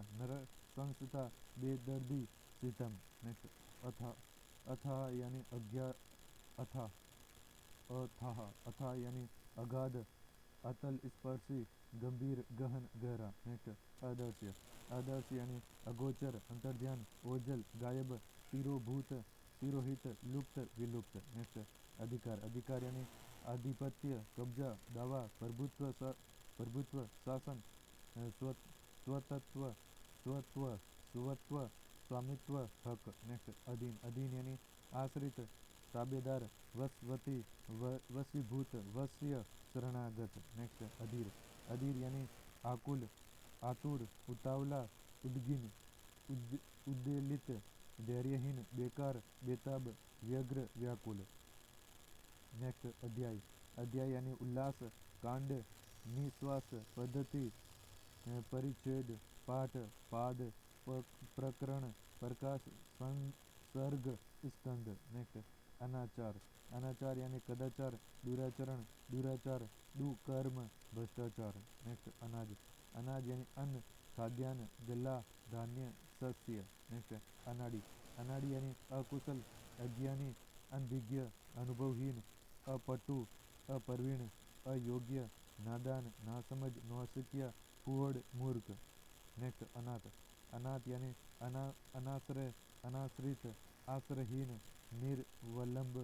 बेदर्दी, सितम। नेक्स्ट अथा, अथा यानी अज्ञा, अथा, अथाह, अथा यानी अगाध, अतल स्पर्शी, गंभीर, गहन, गहरा। नेक्स्ट अदर्श्य, अदर्श्य यानी अगोचर, अंतर्ध्यान, ओझल, गायब, तिरोभूत, तिरोहित, लुप्त, विलुप्त। नेक्स्ट अधिकार, अधिकार यानी आधिपत्य, कब्जा, दावा, प्रभुत्व, प्रभुत्व, शासन, स्वतत्व, स्वत्व, स्वत्व, स्वामित्व, हक। नेक्स्ट अधीन, अधीन यानी आश्रित, ताबेदार, वशवती, वशीभूत, वश्य, शरणागत। नेक्स्ट अधीर, अधीर यानी आकुल, आतुर, उतावला, उद्गिन, उद्वेलित, धैर्यहीन, बेकार, बेताब, व्यग्र, व्याकुल। नेक्स्ट अध्याय, अध्याय यानी उल्लास, कांड, निश्वास, पद्धति, परिच्छेद, पाठ, पाद, प्रकरण, प्रकाश, सर्ग स्कंद। नेक्स्ट अनाचार, अनाचार यानी कदाचार, दुराचरण, दुराचार, दुकर्म, भ्रष्टाचार। नेक्स्ट अनाज, अनाज यानी अन्न, खाद्यान्न, गला, धान्य, सस्य। नेक्स्ट अनाड़ी, अनाड़ी यानी अकुशल, अज्ञानी, अनभिज्ञ, अनुभवहीन, अपटु, अप्रवीण, अयोग्य, नादान, नासमझ, नौसिखिया, फूहड़, मूर्ख। नेक्स्ट अनाथ, अनाथ यानी अनाश्रय, अनाश्रित, आश्रयहीन, निर्वलंब,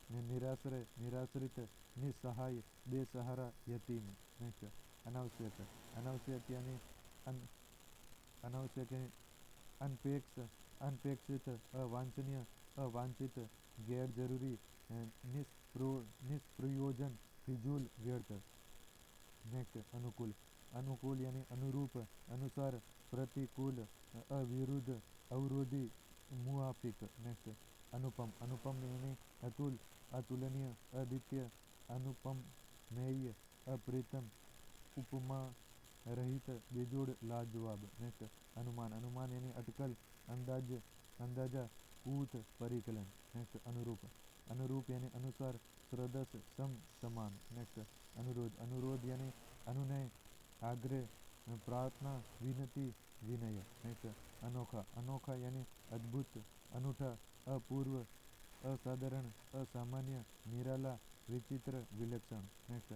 निराश्रय, निराश्रित, निसहाय, बेसहारा, यतीम। नेक्स्ट अनावश्यक, अनावश्यक यानी अनावश्यक यानी अनपेक्ष, अनपेक्षित, अवांछनीय, अवांछित, गैर जरूरी, निष्प्रयोजन, फिजूल, व्यर्थ। नेक्स्ट अनुकूल, अनुकूल यानी अनुरूप, अनुसार, प्रतिकूल, अविरुद्ध, अवरोधी, मुआफिक। नेक्स्ट अनुपम, अनुपम यानी अतुल, अतुलनीय, अद्वितीय, अनुपमेय, अप्रीतम, उपमा रहित, बेजोड़, लाजवाब। नेक्स्ट अनुमान, अनुमान यानी अटकल, अंदाज, अंदाजा, कूत, परिकलन। नेक्स्ट अनुरूप, अनुरूप यानी अनुसार, सदृश, सम, समान। नेक्स्ट अनुरोध, अनुरोध यानी अनुनय, आग्रह, प्रार्थना, विनती, विनय। नेक्स्ट अनोखा, अनोखा यानी अद्भुत, अनूठा, अपूर्व, असाधारण, असामान्य, निराला, विचित्र, विलक्षण। नेक्स्ट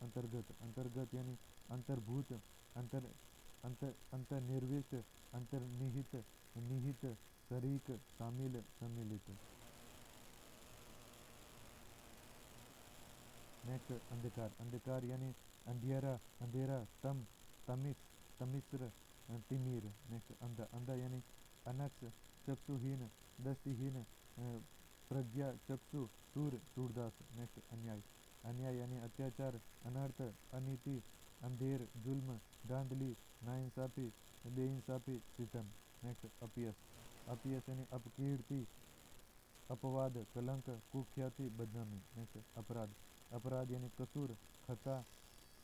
अंतर्गत, अंतर्गत यानी अंतर्भूत, अंतर्निर्विष्ट, अंतर्निहित, निहित, शरीक, शामिल, सम्मिलित। नेक्स्ट अंधकार, अंधकार यानी अंधियारा, अंधेरा, तम, तमिस, तमिश्र, तिमिर। नेक्स्ट अंधा, अंधा यानी अनक्ष, चक्षुहीन, दृष्टिहीन, प्रज्ञा चक्षु, सूर, सूरदास। नेक्स्ट अन्याय, अन्याय यानी अत्याचार, अनर्थ, अनीति, अंधेर, जुल्म, धांधली, नाइंसाफी, बेइंसाफी, सितम। नेक्स्ट अपयश, अपयश यानी अपकीर्ति, अपवाद, कलंक, कुख्याति, बदनामी। नेक्स्ट अपराध, अपराध यानी कसूर, खता,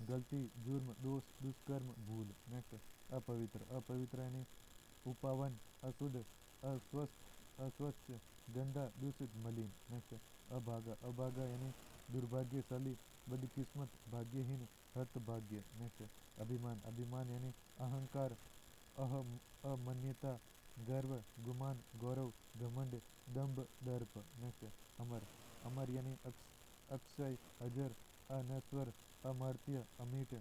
गलती, जुर्म, दोष, दुष्कर्म, भूल। नेक्स्ट अपवित्र, अपवित्र यानी उपावन, अशुद्ध, अस्वस्थ, अस्वच्छ, गंदा, दूषित, मलिन। नेक्स्ट अभागा, अभागा यानी दुर्भाग्यशाली, बदकिस्मत, भाग्यहीन, हतभाग्य। नेक्स्ट अभिमान, अभिमान यानी अहंकार, अमन्यता, गर्व, गुमान, गौरव, घमंड, दंभ, दर्प। नेक्स्ट अमर, अमर यानी अक्षय, अजर, अनश्वर, अमर्त्य, अमिट,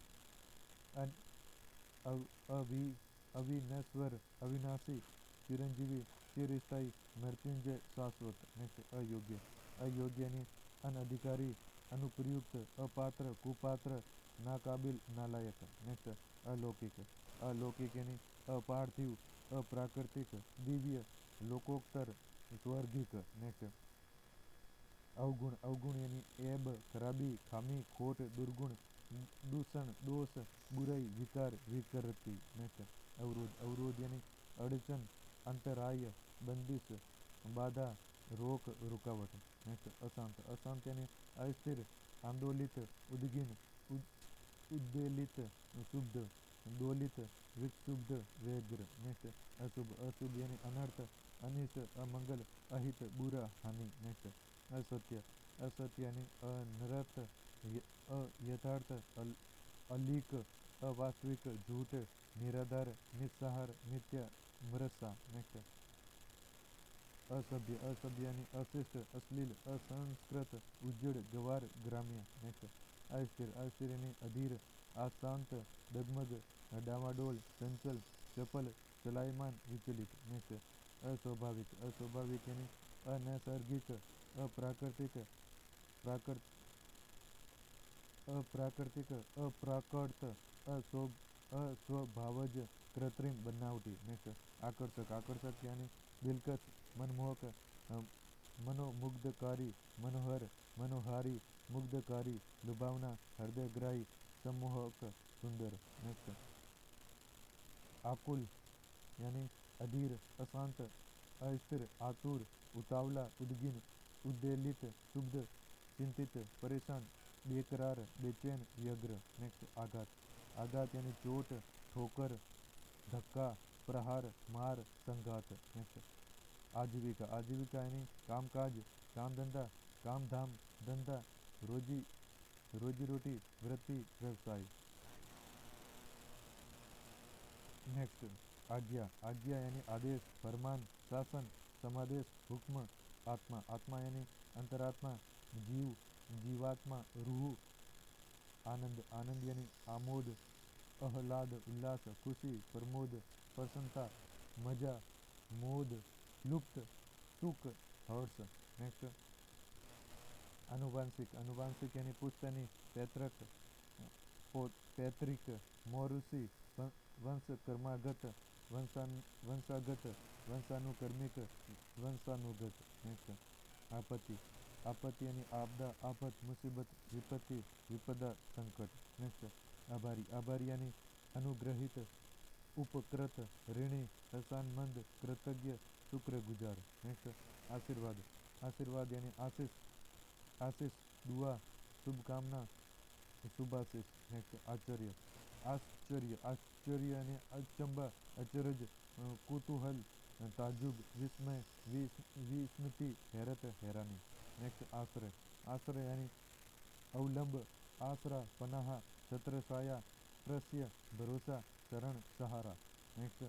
अविनश्वर, अविनाशी, चिरंजीवी, चिरस्थायी, मृत्युंजय, शाश्वत। नेक्स्ट अयोग्य, अयोग्य यानी अनधिकारी, अनुप्रयुक्त, अपात्र, कुपात्र, नाकाबिल, नालायक। नेक्स्ट अलौकिक, अलौकिक यानी अपार्थिव, अप्राकृतिक, दिव्य, लोकोत्तर, स्वर्गिक। नेक्स्ट अवगुण, अवगुण यानी ऐब, खराबी, खामी, खोट, दुर्गुण, दूषण, दोष, बुराई, विकार, विकृति। नेक्स्ट अवरोध, अवरोध यानी अड़चन, अंतराय, बंदिश, बाधा, रोक, रुकावट। नेक्स्ट अशांत, अशांत यानी अस्थिर, आंदोलित, उद्गिन, उद्वेलित, शुद्ध, दोलित, विक्षुब्ध, व्यग्र। नेक्स्ट अशुभ, अशुभ यानी अनर्थ, अनिष्ट, अमंगल, अहित, बुरा, हानि। नेक्स्ट असत्य, असत्य यानी अनर्थ, अयथार्थ, अलीक, अवास्तविक, झूठ, निराधार, निस्सहार, मिथ्या, मृषा। नेक्स्ट असभ्य, असभ्य यानी अशिष्ट, अश्लील, असंस्कृत, उज्जड़, गवार, ग्राम्य। नेक्स्ट अस्थिर, अस्थिर यानी अधीर, अशांत, डगमग, डावाडोल, चंचल, चपल, चलायमान, विचलित। नेक्स्ट अस्वाभाविक, अस्वाभाविक यानी अनैसर्गिक, अप्राकृतिक, अप्राकृतिक, अप्राकृत, अस्वभावज, कृत्रिम, बनावटी। नेक्स्ट आकर्षक, आकर्षक यानी दिलकश, मनमोहक, मनोमुग्धकारी, मनोहर, मनोहारी, मुग्धकारी, लुभावना, हृदयग्राही, सम्मोहक, सुंदर। नेक्स्ट आकुल यानी अधीर, अशांत, अस्थिर, आतुर, उतावला, उद्गिन, उद्वेलित, क्षुब्ध, चिंतित, परेशान, बेकरार, बेचैन, व्यग्र। नेक्स्ट आघात, आघात यानी चोट, ठोकर, धक्का, प्रहार, मार, संघात। नेक्स्ट आजीविका आजीविका यानी कामकाज, काम धंधा, काम धाम, धंधा, रोजी रोजी रोटी, वृत्ति, व्यवसाय। नेक्स्ट आज्ञा आज्ञा यानी आदेश, फरमान, शासन, समादेश, हुक्म। आत्मा आत्मा यानी अंतरात्मा, जीव, जीवात्मा, रूह। आनंद आनंद यानी आमोद, आह्लाद, उल्लास, खुशी, प्रमोद, प्रसन्नता, मजा, मोद, लुप्त, सुख, हर्ष। नेक्स्ट आनुवांशिक आनुवांशिक यानी पुश्तैनी, पैतृक, पैतृक, मौरूसी, वंश क्रमागत, वंशागत, वंशानुक्रमिक, वंशानुगत। नेक्स्ट आपत्ति आपत्ति यानी आपदा, आफत, मुसीबत, विपत्ति, विपदा, संकट। नेक्स्ट आभारी आभारी यानी अनुग्रहित, उपकृत, ऋणी, एहसानमंद, कृतज्ञ, शुक्रगुजार। नेक्स्ट आशीर्वाद आशीर्वाद यानी आशीष, आशीष, दुआ, शुभकामना, शुभाशीष। नेक्स्ट आश्चर्य आश्चर्य आश्चर्य यानी अचंबा, अचरज, कुतूहल, ताजुब, विस्मय, विस्मृति, हैरत, हैरानी। नेक्स्ट आश्रय आश्रय यानी अवलंब, आसरा, पनाह, छत्र छाया, प्रस्य, भरोसा, शरण, सहारा। नेक्स्ट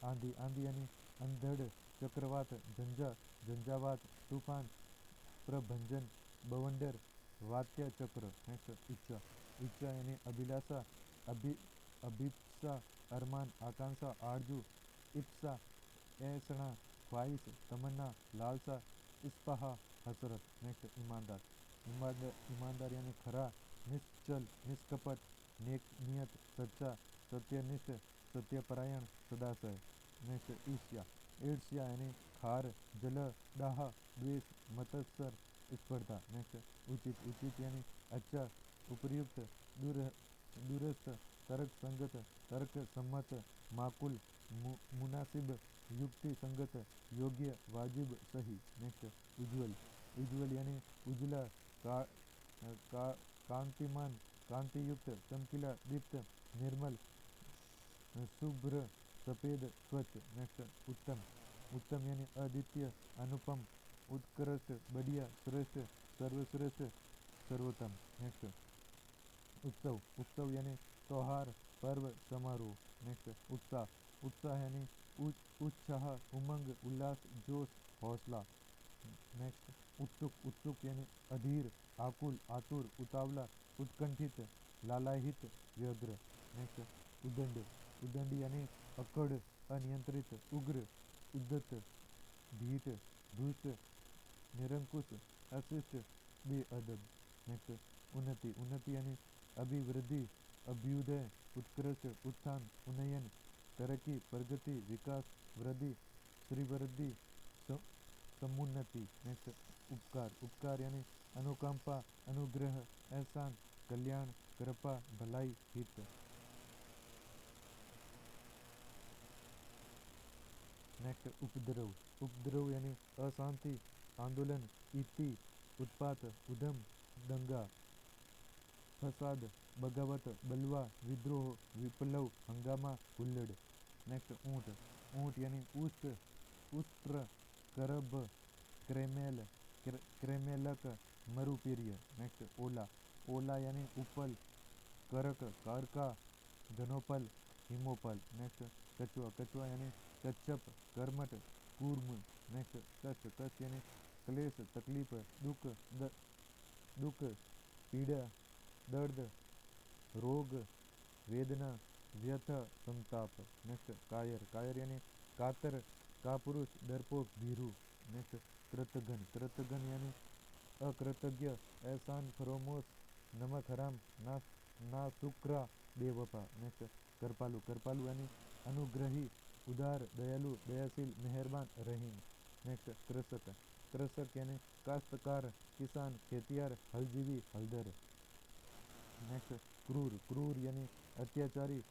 आंधी आंधी यानी अंधड़, चक्रवात, झंझा, झंझावात, तूफान, प्रभंजन, बवंडर, वात्या चक्र। नेक्स्ट इच्छा इच्छा यानी अभिलाषा, अभिप्सा, अरमान, आकांक्षा, आरजू, इप्सा, ऐसना, ख्वाहिश, तमन्ना, लालसा, इस्पाहा, हसरत। नेक्स्ट ईमानदार ईमानदार यानी खरा, निश्चल, निष्कपट, नेक नियत, सच्चा, सत्यनिष्ठ, सत्यपरायण, सदाशय। नेक्स्ट ईर्ष्या ईर्ष्या यानी खार, जल, दाह, द्वेष, मत्सर, स्पर्धा। नेक्स्ट उचित उचित यानी अच्छा, उपयुक्त, दूरस्थ, तर्क संगत, तर्क सम्मत, माकुल, मुनासिब, युक्ति संगत, योग्य, वाजिब, सही। नेक्स्ट उज्ज्वल उज्ज्वल यानी उजला, कांतिमान, कांतियुक्त, चमकीला, दीप्त, निर्मल, शुभ्र, सफेद, स्वच्छ। नेक्स्ट उत्तम उत्तम यानी अद्वितीय, अनुपम, उत्कृष्ट, बढ़िया, श्रेष्ठ, सर्वश्रेष्ठ, सर्वोत्तम। नेक्स्ट उत्सव उत्सव यानी त्योहार, पर्व, समारोह। नेक्स्ट उत्साह उत्साह यानी उत्साह, उमंग, उल्लास, जोश, हौसला। नेक्स्ट उत्सुक उत्सुक यानी अधीर, आकुल, आतुर, उतावला, उत्कंठित, लालायित, व्यग्र। नेक्स्ट उदंड उदंड यानी अकड़, अनियंत्रित, उग्र, उद्धत, ढीठ, दुष्ट, निरंकुश, अशिष्ट, बेअदब। नेक्स्ट उन्नति उन्नति यानी अभिवृद्धि, अभ्युदय, उत्कृष्ट, उत्थान, उन्नयन, तरक्की, प्रगति, विकास, वृद्धि, श्रीवृद्धि, समुन्नति। नेक्स्ट उपकार उपकार यानी अनुकंपा, अनुग्रह, एहसान, कल्याण, कृपा, भलाई, हित। नेक्स्ट उपद्रव उपद्रव यानी अशांति, आंदोलन, इति, उत्पात, उद्यम, दंगा, फसाद, बगावत, बलवा, विद्रोह, विप्लव, हंगामा, हुल्लड़। नेक्स्ट ऊंट ऊंट यानी उष्ट, उष्ट्र, करब, क्रेमेल, क्रेमेलक, मरुपीर्य। नेक्स्ट ओला ओला यानी उपल, करक, कारका, घनोपल, हिमोपल। नेक्स्ट कछुआ कछुआ यानी कच्छप, कर्मठ, कूर्म। नेक्स्ट कष्ट कष्ट यानी क्लेश, तकलीफ, दुख, दुख, पीड़ा, दर्द, रोग, वेदना, व्यथा, संताप। नेक्स्ट कायर कायर यानी कातर, कापुरुष, डरपोक, भीरू। नेक्स्ट कृतघ्न कृतघ्न यानी अकृतज्ञ, एहसान फरोमोश, नमक हराम, ना शुक्रा, बेवफा। नेक्स्ट कृपालु कृपालु यानी अनुग्रही, उदार, दयालु, दयाशील, मेहरबान, रहीम। नेक्स्ट कृषक कृषक यानी काश्तकार, किसान, खेतियार, हलजीवी, हलदर। नेक्स्ट क्रूर क्रूर यानी अत्याचारी,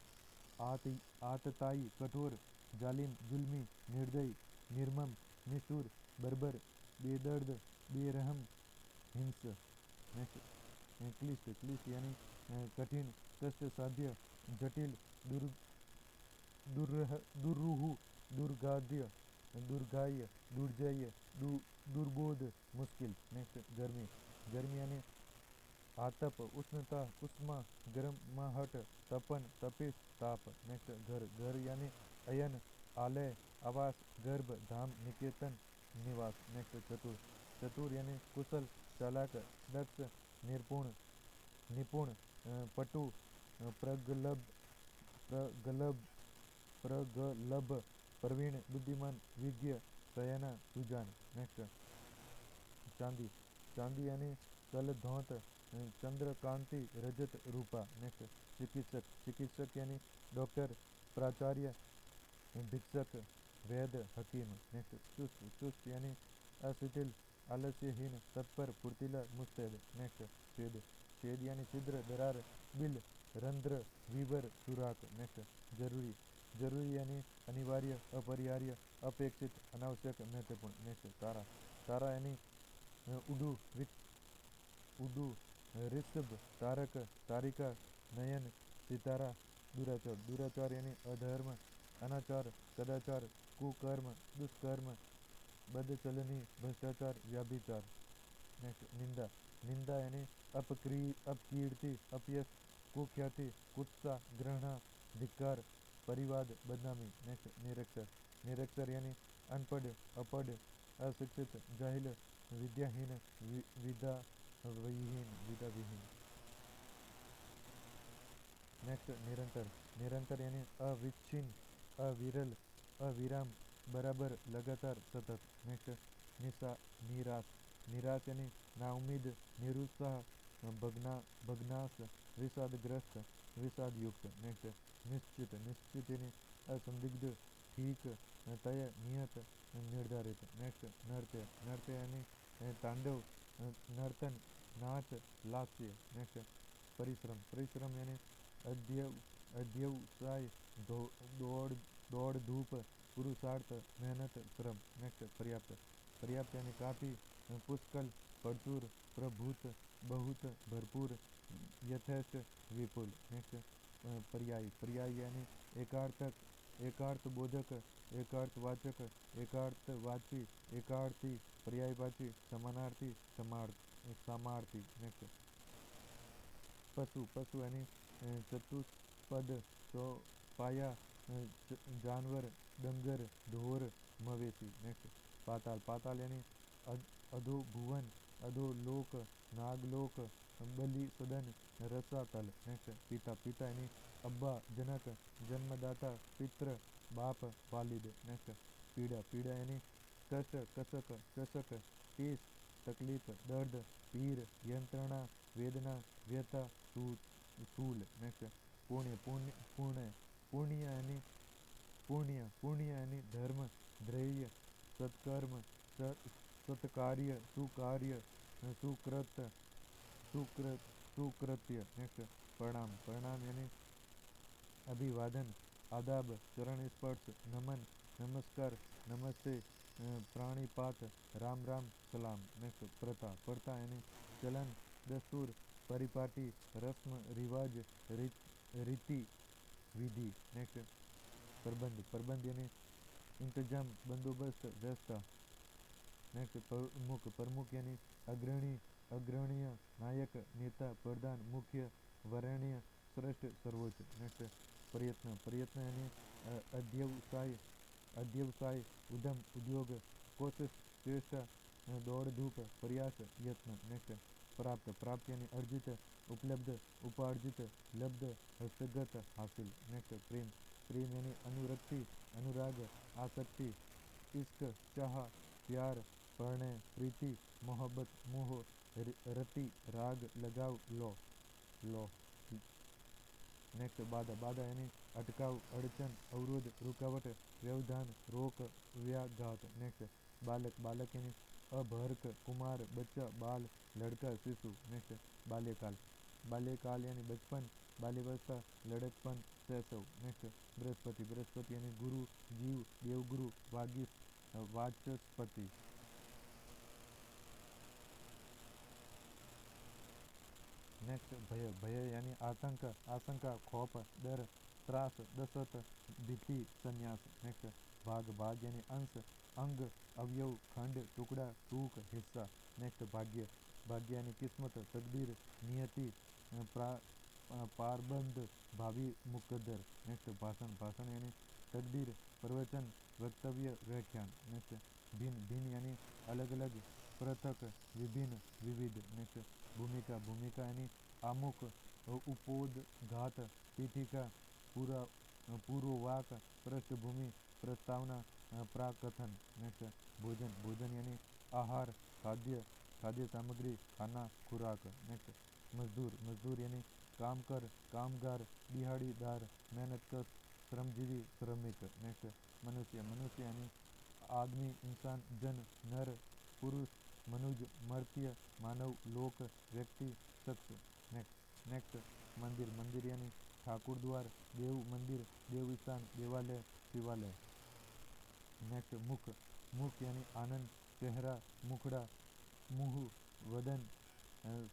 आतताई, कठोर, जालिम, जुल्मी, निर्दयी, निर्मम, निष्ठुर, बर्बर, बेदर्द, बेरहम, हिंस। नेक्स्ट क्लिष्ट क्लिष्ट यानी कठिन, कष्ट साध्य, जटिल, दुर्रूह, दुर्गाद्य, दुर्गाय, दुर्जय, दुर्बोध, मुश्किल। नेक्स्ट गर्मी, गर्मी यानी आतप, उष्णता, उष्मा, गर्माहट, तपन, तपिश, ताप। नेक्स्ट घर, घर यानी अयन, आलय, आवास, गर्भ, धाम, निकेतन, निवास। नेक्स्ट चतुर, चतुर यानी कुशल, चालाक, दक्ष, निपुण, निपुण, पटु, प्रगल्भ, प्रगल्भ, प्रगल्भ, प्रवीण, बुद्धिमान, विज्ञ, सयाना, सुजान। नेक्स्ट चांदी, चांदी यानी कल धौत, चंद्रकांति, रजत, रूपा। नेक्स्ट चिकित्सक, चिकित्सक यानी डॉक्टर, प्राचार्य, भिक्षक, वैद्य, हकीम। नेक्स्ट चुस्त, चुस्त यानी अशिथिल, आलस्यहीन, तत्पर, फुर्तीला, मुस्तैद। नेक्स्ट छेद, छेद यानी छिद्र, दरार, बिल, रंध्र, वीवर, सुराख। नेक्स्ट जरूरी, जरूरी यानी अनिवार्य, अपरिहार्य, अपेक्षित, अनावश्यक, महत्वपूर्ण। नेक्स्ट तारा, तारा यानी उडू, उडू, ऋषभ, तारक, तारिका, नयन, सितारा, दुराचार, दुराचार यानी अधर्म, अनाचार, सदाचार, कुकर्म, दुष्कर्म, बदचलनी, भ्रष्टाचार, व्याभिचार। नेक्स्ट निंदा, निंदा यानी अपकीर्ति, अपयश, कुख्याति, कुत्सा, ग्रहणा, धिक्कार, परिवाद, बदनामी। नेक्स्ट निरक्षर, निरक्षर यानी अनपढ़, अपढ़, अशिक्षित, जाहिल, विद्याहीन, विदा विहीन, विदा विहीन। नेक्स्ट निरंतर, निरंतर यानी अविच्छिन्न, अविरल, अविराम, बराबर, लगातार, सतत। नेक्स्ट निराश, निराश यानी नाउम्मीद, निरुत्साह, भगनाश, विषादग्रस्त, विषाद युक्त। नेक्स्ट निश्चित, निश्चित यानी असंदिग्ध, ठीक, तय, नियत, निर्धारित। नेक्स्ट नृत्य, नृत्य यानी तांडव, नर्तन, नाच, लास्य। नेक्स्ट परिश्रम, परिश्रम यानी अध्यवसाय, दौड़, दौड़ धूप, पुरुषार्थ, मेहनत, श्रम। नेक्स्ट पर्याप्त, पर्याप्त यानी काफ़ी, पुष्कल, प्रचुर, प्रभुत, बहुत, भरपूर, यथेष्ट, विपुल। नेक्स्ट पर्यायी, पर्यायी यानी एकार्थक, एकार्थबोधक, एकार्थवाचक, एकार्थवाची, एकार्थी, पर्यायवाची, समानार्थी, समार्थी। नेक्स्ट पशु, पशु यानी चतुष्पद, चौपाया, जानवर, डंगर, ढोर, मवेशी। नेक्स्ट पाताल, पाताल यानी अधोभुवन, अधोलोक, नागलोक, बलि सदन, रसातल। नेक्स्ट पिता, पिता यानी अब्बा, जनक, जन्मदाता, पित्र, बाप, वालिद। नेक्स्ट पीड़ा, पीड़ा यानी कष्ट, कसक, चषक, टीस, तकलीफ, दर्द, पीर, यंत्रणा, वेदना, व्यथा, सूल। नेक्स्ट पुण्य, पुण्य, पुण्य, पुण्य यानी पुण्य, पुण्य यानी धर्म, धैर्य, सत्कर्म, सत्कार्य, सुकार्य, सुकृत, सुकृत, सुकृत्य। नेक्स्ट प्रणाम, प्रणाम यानी अभिवादन, आदाब, चरण स्पर्श, नमन, नमस्कार, नमस्ते, प्राणिपात, राम राम, सलाम। नेक्स्ट प्रथा, प्रथा यानी चलन, दस्तूर, परिपाटी, रस्म, रिवाज, रीति, विधि। नेक्स्ट प्रबंध, प्रबंध यानी इंतजाम, बंदोबस्त, व्यवस्था। नेक्स्ट प्रमुख, प्रमुख यानी अग्रणी, अग्रणीय, नायक, नेता, प्रधान, मुख्य, वरेण्य, श्रेष्ठ, सर्वोच्च। नेक्स्ट प्रयत्न, प्रयत्न यानी अध्यवसाय, अध्यवसाय, उद्यम, उद्योग, कोशिश, चेष्टा, दौड़ धूप, प्रयास, यत्न। नेक्स्ट प्राप्त, प्राप्त यानी अर्जित, उपलब्ध, उपार्जित, लब्ध, हस्तगत, हासिल। नेक्स्ट प्रेम, प्रेम यानी अनुरक्ति, अनुराग, आसक्ति, इश्क, चाह, प्यार, प्रणय, प्रीति, मोहब्बत, मोह, रति, राग, लगाव, लो, लो। नेक्स्ट बाधा, बाधा यानी अटकाव, अड़चन, अवरोध, रुकावट, व्यवधान, रोक, व्याघात। नेक्स्ट बालक, बालक यानी अभर्क, कुमार, बच्चा, बाल, लड़का, शिशु। नेक्स्ट बाल्यकाल, बाल्यकाल यानी बचपन, बाल्यावस्था, लड़कपन, शैशव। नेक्स्ट बृहस्पति, बृहस्पति यानी गुरु, जीव, देवगुरु, वागीश, वाचस्पति। नेक्स्ट भय, भय यानी आतंक, आशंका, खौफ, डर, त्रास, दशत, भीति, संन्यास। नेक्स्ट भाग, भाग यानी अंश, अंग, अवयव, खंड, टुकड़ा, टूक, हिस्सा। नेक्स्ट भाग्य, भाग्य यानी किस्मत, तकदीर, नियति, पारबंद, भावी, मुकद्दर। नेक्स्ट भाषण, भाषण यानी तकदीर, प्रवचन, वक्तव्य, व्याख्यान। नेक्स्ट भिन्न, भिन्न यानी अलग अलग, पृथक, विभिन्न, विविध। नेक्स्ट भूमिका, भूमिका यानी आमुख, उपोदघात, पीठिका, पूरा, पूर्ववाक, पृष्ठभूमि, प्रस्तावना, प्राकथन। नेक्स्ट भोजन, भोजन यानी आहार, खाद्य, खाद्य सामग्री, खाना, खुराक। नेक्स्ट मजदूर, मजदूर यानी काम कर, कामगार, दिहाड़ीदार, मेहनत कश, श्रमजीवी, श्रमिक। नेक्स्ट मनुष्य, मनुष्य यानी आदमी, इंसान, जन, नर, पुरुष, मनुज, मर्त्य, मानव, लोक, व्यक्ति, शख्स। नेक्स्ट, नेक्स्ट मंदिर, मंदिर यानी ठाकुर द्वार, देव मंदिर, देव स्थान, देवालय, शिवालय। नेक्स्ट मुख, मुख यानी आनंद, चेहरा, मुखड़ा, मुंह, वदन,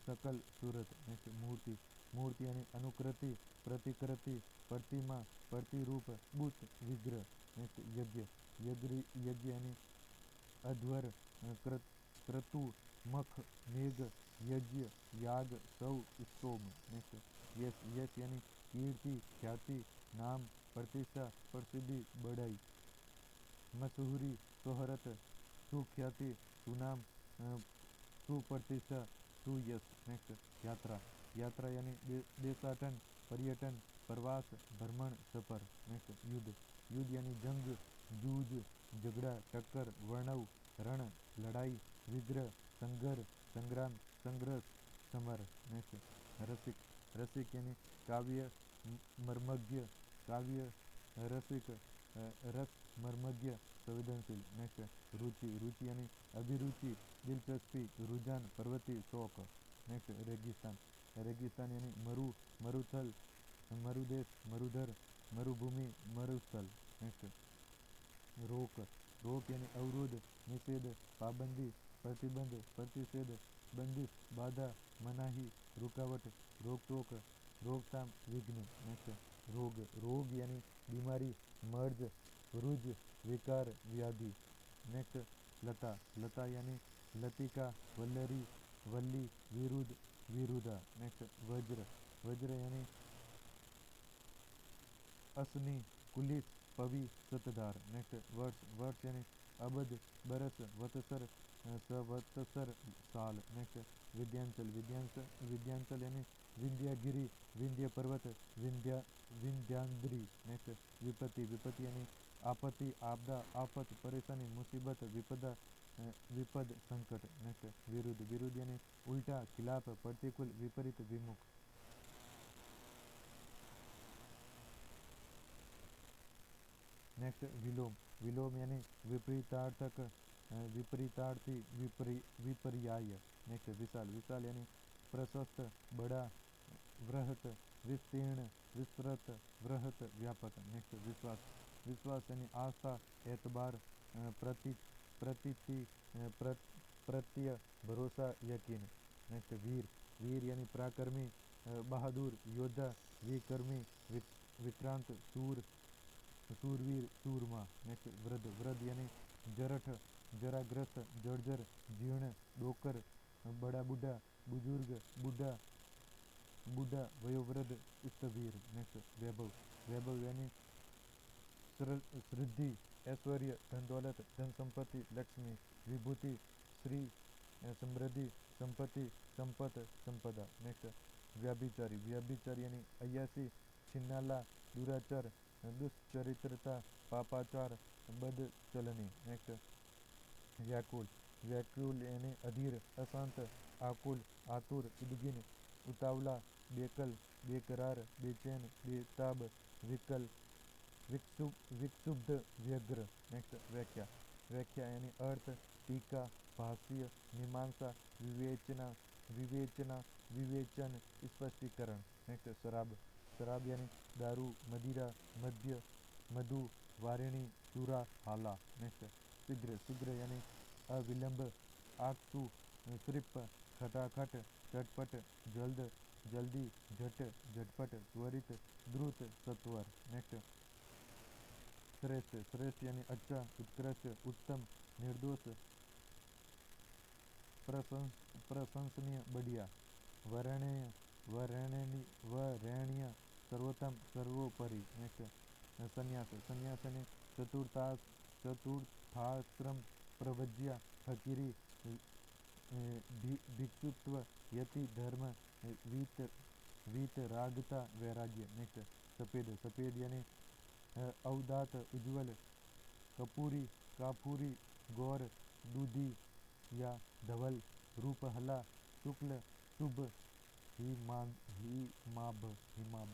सकल, सूरत। नेक्स्ट मूर्ति, मूर्ति यानी अनुकृति, प्रतिकृति, प्रतिमा, प्रतिरूप, बुत, विग्रह। नेक्स्ट यज्ञ, यज्ञ, यज्ञ यानी अध्वर, क्रतु, मख, मेघ, यज्ञ, याग, सौ, स्तोम। नेक्स्ट यश, यश यानी कीर्ति, ख्याति, नाम, प्रतिष्ठा, प्रसिद्धि, बढ़ाई। मशहूरी, शोहरत, सुख्याति, सुनाम, सुप्रतिष्ठा, सुयश। नेक्स्ट यात्रा, यात्रा यानी देशाटन, पर्यटन, प्रवास, भ्रमण, सफर। नेक्स्ट युद्ध, युद्ध यानी जंग, जूझ, झगड़ा, टक्कर, वर्णव, रण, लड़ाई, विग्रह, संघर्ष, संग्राम, संघर्ष, समर। नेक्स्ट रसिक, रसिक यानी काव्य, मर्मज्ञ, काव्य, रसिक, रस, मर्मज्ञ, संवेदनशील। नेक्स्ट रुचि, रुचि यानी अभिरुचि, दिलचस्पी, रुझान, प्रवृत्ति, शौक। नेक्स्ट रेगिस्तान, रेगिस्तान यानी मरु, मरुथल, मरुदेश, मरुधर, मरुभूमि, मरुस्थल। नेक्स्ट रोक, रोक यानी अवरोध, निषेध, पाबंदी, प्रतिबंध, प्रतिषेध, बंदिश, बाधा, मनाही, रुकावट, रोक टोक, रोकथाम, विघ्न। नेक्स्ट रोग, रोग यानी बीमारी, मर्ज, रुज, विकार, व्याधि। नेक्स्ट लता, लता यानी लतिका, वल्लरी, वल्ली, विरुद्ध, विरुदा। नेक्स्ट वज्र, वज्र यानी असनी, कुलिस, पवि, सतधार। नेक्स्ट वर्ष, वर्ष यानी अबध, बरस, वत्सर, सवत्सर, साल। नेक्स्ट विद्यांचल, विद्यांचल, विद्यांचल यानी विंध्यागिरी, विंध्य पर्वत, विंध्या, विंध्याद्रि। नेक्स्ट विपत्ति, विपत्ति यानी आपत्ति, आपदा, आफत, परेशानी, मुसीबत, विपदा, विपद, संकट। नेक्स्ट विरुद्ध, विरुद्ध यानी उल्टा, खिलाफ, प्रतिकूल, विपरीत, विमुख। नेक्स्ट विलोम, विलोम यानी विपरीतार्थक, विपरीतार्थी, विपर्याय। नेक्स्ट विशाल, विशाल यानी प्रशस्त, बड़ा, वृहत, विस्तीर्ण, विस्तृत, वृहत, व्यापक। नेक्स्ट विश्वास, विश्वास यानी आस्था, एतबार, प्रति, प्रतीति, प्रत्यय, भरोसा, यकीन। नेक्स्ट वीर, वीर यानी पराक्रमी, बहादुर, योद्धा, विक्रमी, विक्रांत, शूर, शूरवीर, सूरमा। नेक्स्ट वृद्ध, वृद्ध यानी जरठ, जराग्रस्त, जर्जर, जीर्ण, डोकर, बड़ा बूढ़ा, बुजुर्ग, बूढ़ा, बूढ़ा, वयोवृद्ध, स्थवीर। नेक्स्ट वैभव, वैभव यानी समृद्धि, ऐश्वर्य, धन दौलत, धन संपत्ति, लक्ष्मी, विभूति, श्री, समृद्धि, संपत्ति, संपत, संपदा। नेक्स्ट व्याभिचारी, व्याभिचारी यानी अयासी, छिन्नाला, दुराचार, दुष्चरित्रता, पापाचार, बदचलनी। नेक्स्ट व्याकुल, व्याकुल यानी अधीर, अशांत, आकुल, आतुर, उद्विग्न, उतावला, बेकल, बेकरार, बेचैन, बेताब, विकल, विक्षुब्ध, व्यग्र। नेक्स्ट व्याख्या, व्याख्या यानी अर्थ, टीका, भाष्य, मीमांसा, विवेचना, विवेचना, विवेचन, स्पष्टीकरण। नेक्स्ट शराब, शराब यानी दारू, मदिरा, मद्य, मधु, वारिणी, चूरा, हाला। नेक्स्ट शीघ्र, शीघ्र यानी अविलंब, आकसु, तृप, खटाखट, चटपट, जल्द, जल्दी, झट, झटपट, त्वरित, द्रुत, सत्वर। नेक्स्ट श्रेष्ठ, श्रेष्ठ यानी अच्छा, उत्कृष्ट, उत्तम, निर्दोष, प्रशंसनीय, बढ़िया, वरणीय, वरणीय, सर्वोत्तम, सर्वोपरि। नेक्स्ट संन्यास, संन्यास यानी चतुर्थाश्रम, प्रवज्य, फकीरी, भिक्षुत्व, यति, धर्म, वीत वीतरागता, वैराग्य। नेक्स्ट सफेद, सफेद यानी अवदात, उज्ज्वल, कपूरी, कापूरी, गौर, दूधी या धवल, रूपहला, शुक्ल, शुभ, हिमाभ, हिमाभ।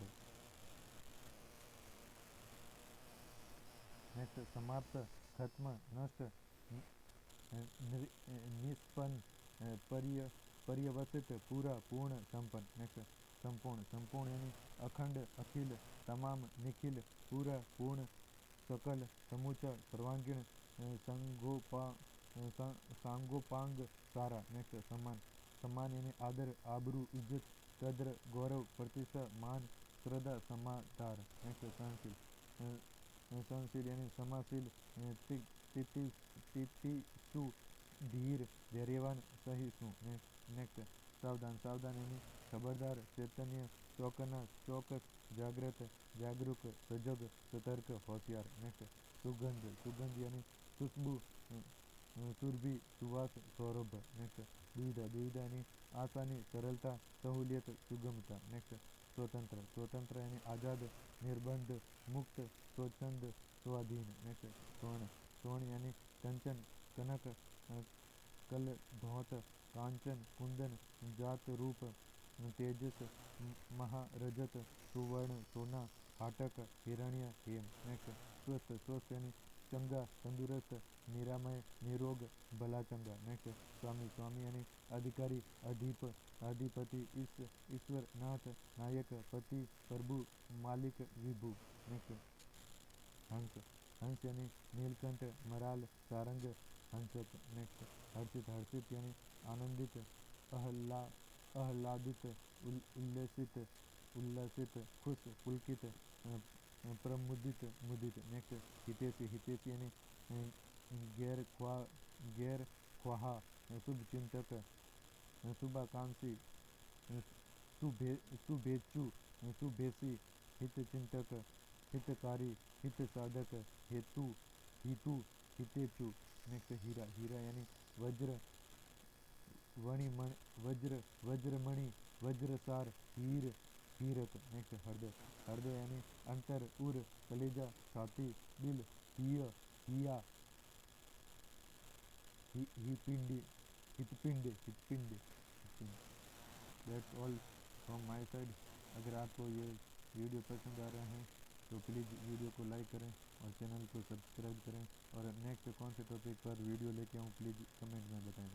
नेक्स्ट समाप्त, खत्म, नष्ट, निष्पन्न, पर्यवसित, पूरा, पूर्ण, संपन्न। नेक्स्ट संपूर्ण, संपूर्ण यानी अखंड, अखिल, तमाम, निखिल, पूरा, पूर्ण, सकल, समूचा, सर्वांगीण, सांगोपांग, सारा। नेक्स्ट सम्मान, सम्मान यानी आदर, आबरू, इज्जत, कद्र, गौरव, प्रतिष्ठा, मान, श्रद्धा, समाचार। नेक्स्ट सहनशील, सहनशील यानी समाशील, तितिक्षु, धीर, धैर्यवान, सहिष्णु। नेक्स्ट सावधान, सावधान यानी खबरदार, चैतन्य, चौकन्ना, चौकस, जागृत, जागरूक, सजग, सतर्क, होशियार। नेक्स्ट सुगंध, सुगंध यानी खुशबू, सुरभि, सुवास, सौरभ। नेक्स्ट दुविधा, दुविधा यानी आसानी, सरलता, सहूलियत, सुगमता। नेक्स्ट स्वतंत्र, स्वतंत्र यानी आज़ाद, निर्बंध, मुक्त, स्वच्छंद, स्वाधीन। नेक्स्ट स्वर्ण, स्वर्ण यानी कंचन, कनक, कल, धौत, कांचन, कुंदन, जात, रूप, तेजस, महारजत, सुवर्ण, सोना, हाटक, हिरण्य, हेम। नेक्स्ट स्वस्थ, स्वस्थ यानी चंगा, तंदुरुस्त, निरामय, निरोग, भला, चंगा। नेक्स्ट स्वामी, स्वामी यानी अधिकारी, अधिपति, ईश्वर, नाथ, नायक, पति, प्रभु, मालिक, विभु। नेक्स्ट हंस, हंस यानी नीलकंठ, मराल, सारंग, हंसक। नेक्स्ट हर्षित, हर्षित यानी आनंदित, आह्लादित, उल्लसित, उल्लसित, खुश, पुलकित, प्रमुदित, मुदित। नेक्स्ट हितेशी, हितेशी यानी गैर ख्वाहा, शुभ चिंतक, शुभाकांक्षी, शुभेच्छु, शुभेशी, हित चिंतक, हितकारी, हित साधक, हेतु, हितु, हितेचु। नेक्स्ट हीरा, हीरा यानी वज्र, वणिमणि, वज्रमणि, वज्रसार, हीरक। नेक्स्ट हृदय, हृदय यानी अंतर, उर, कलेजा, छाती, दिल, हिय, हिया, हिपिंडी, हितपिंड, हितपिंड। That's all from my side. अगर आपको ये वीडियो पसंद आ रहा है तो प्लीज़ वीडियो को लाइक करें और चैनल को सब्सक्राइब करें, और नेक्स्ट कौन से टॉपिक पर वीडियो लेके आऊँ प्लीज़ कमेंट में बताएं।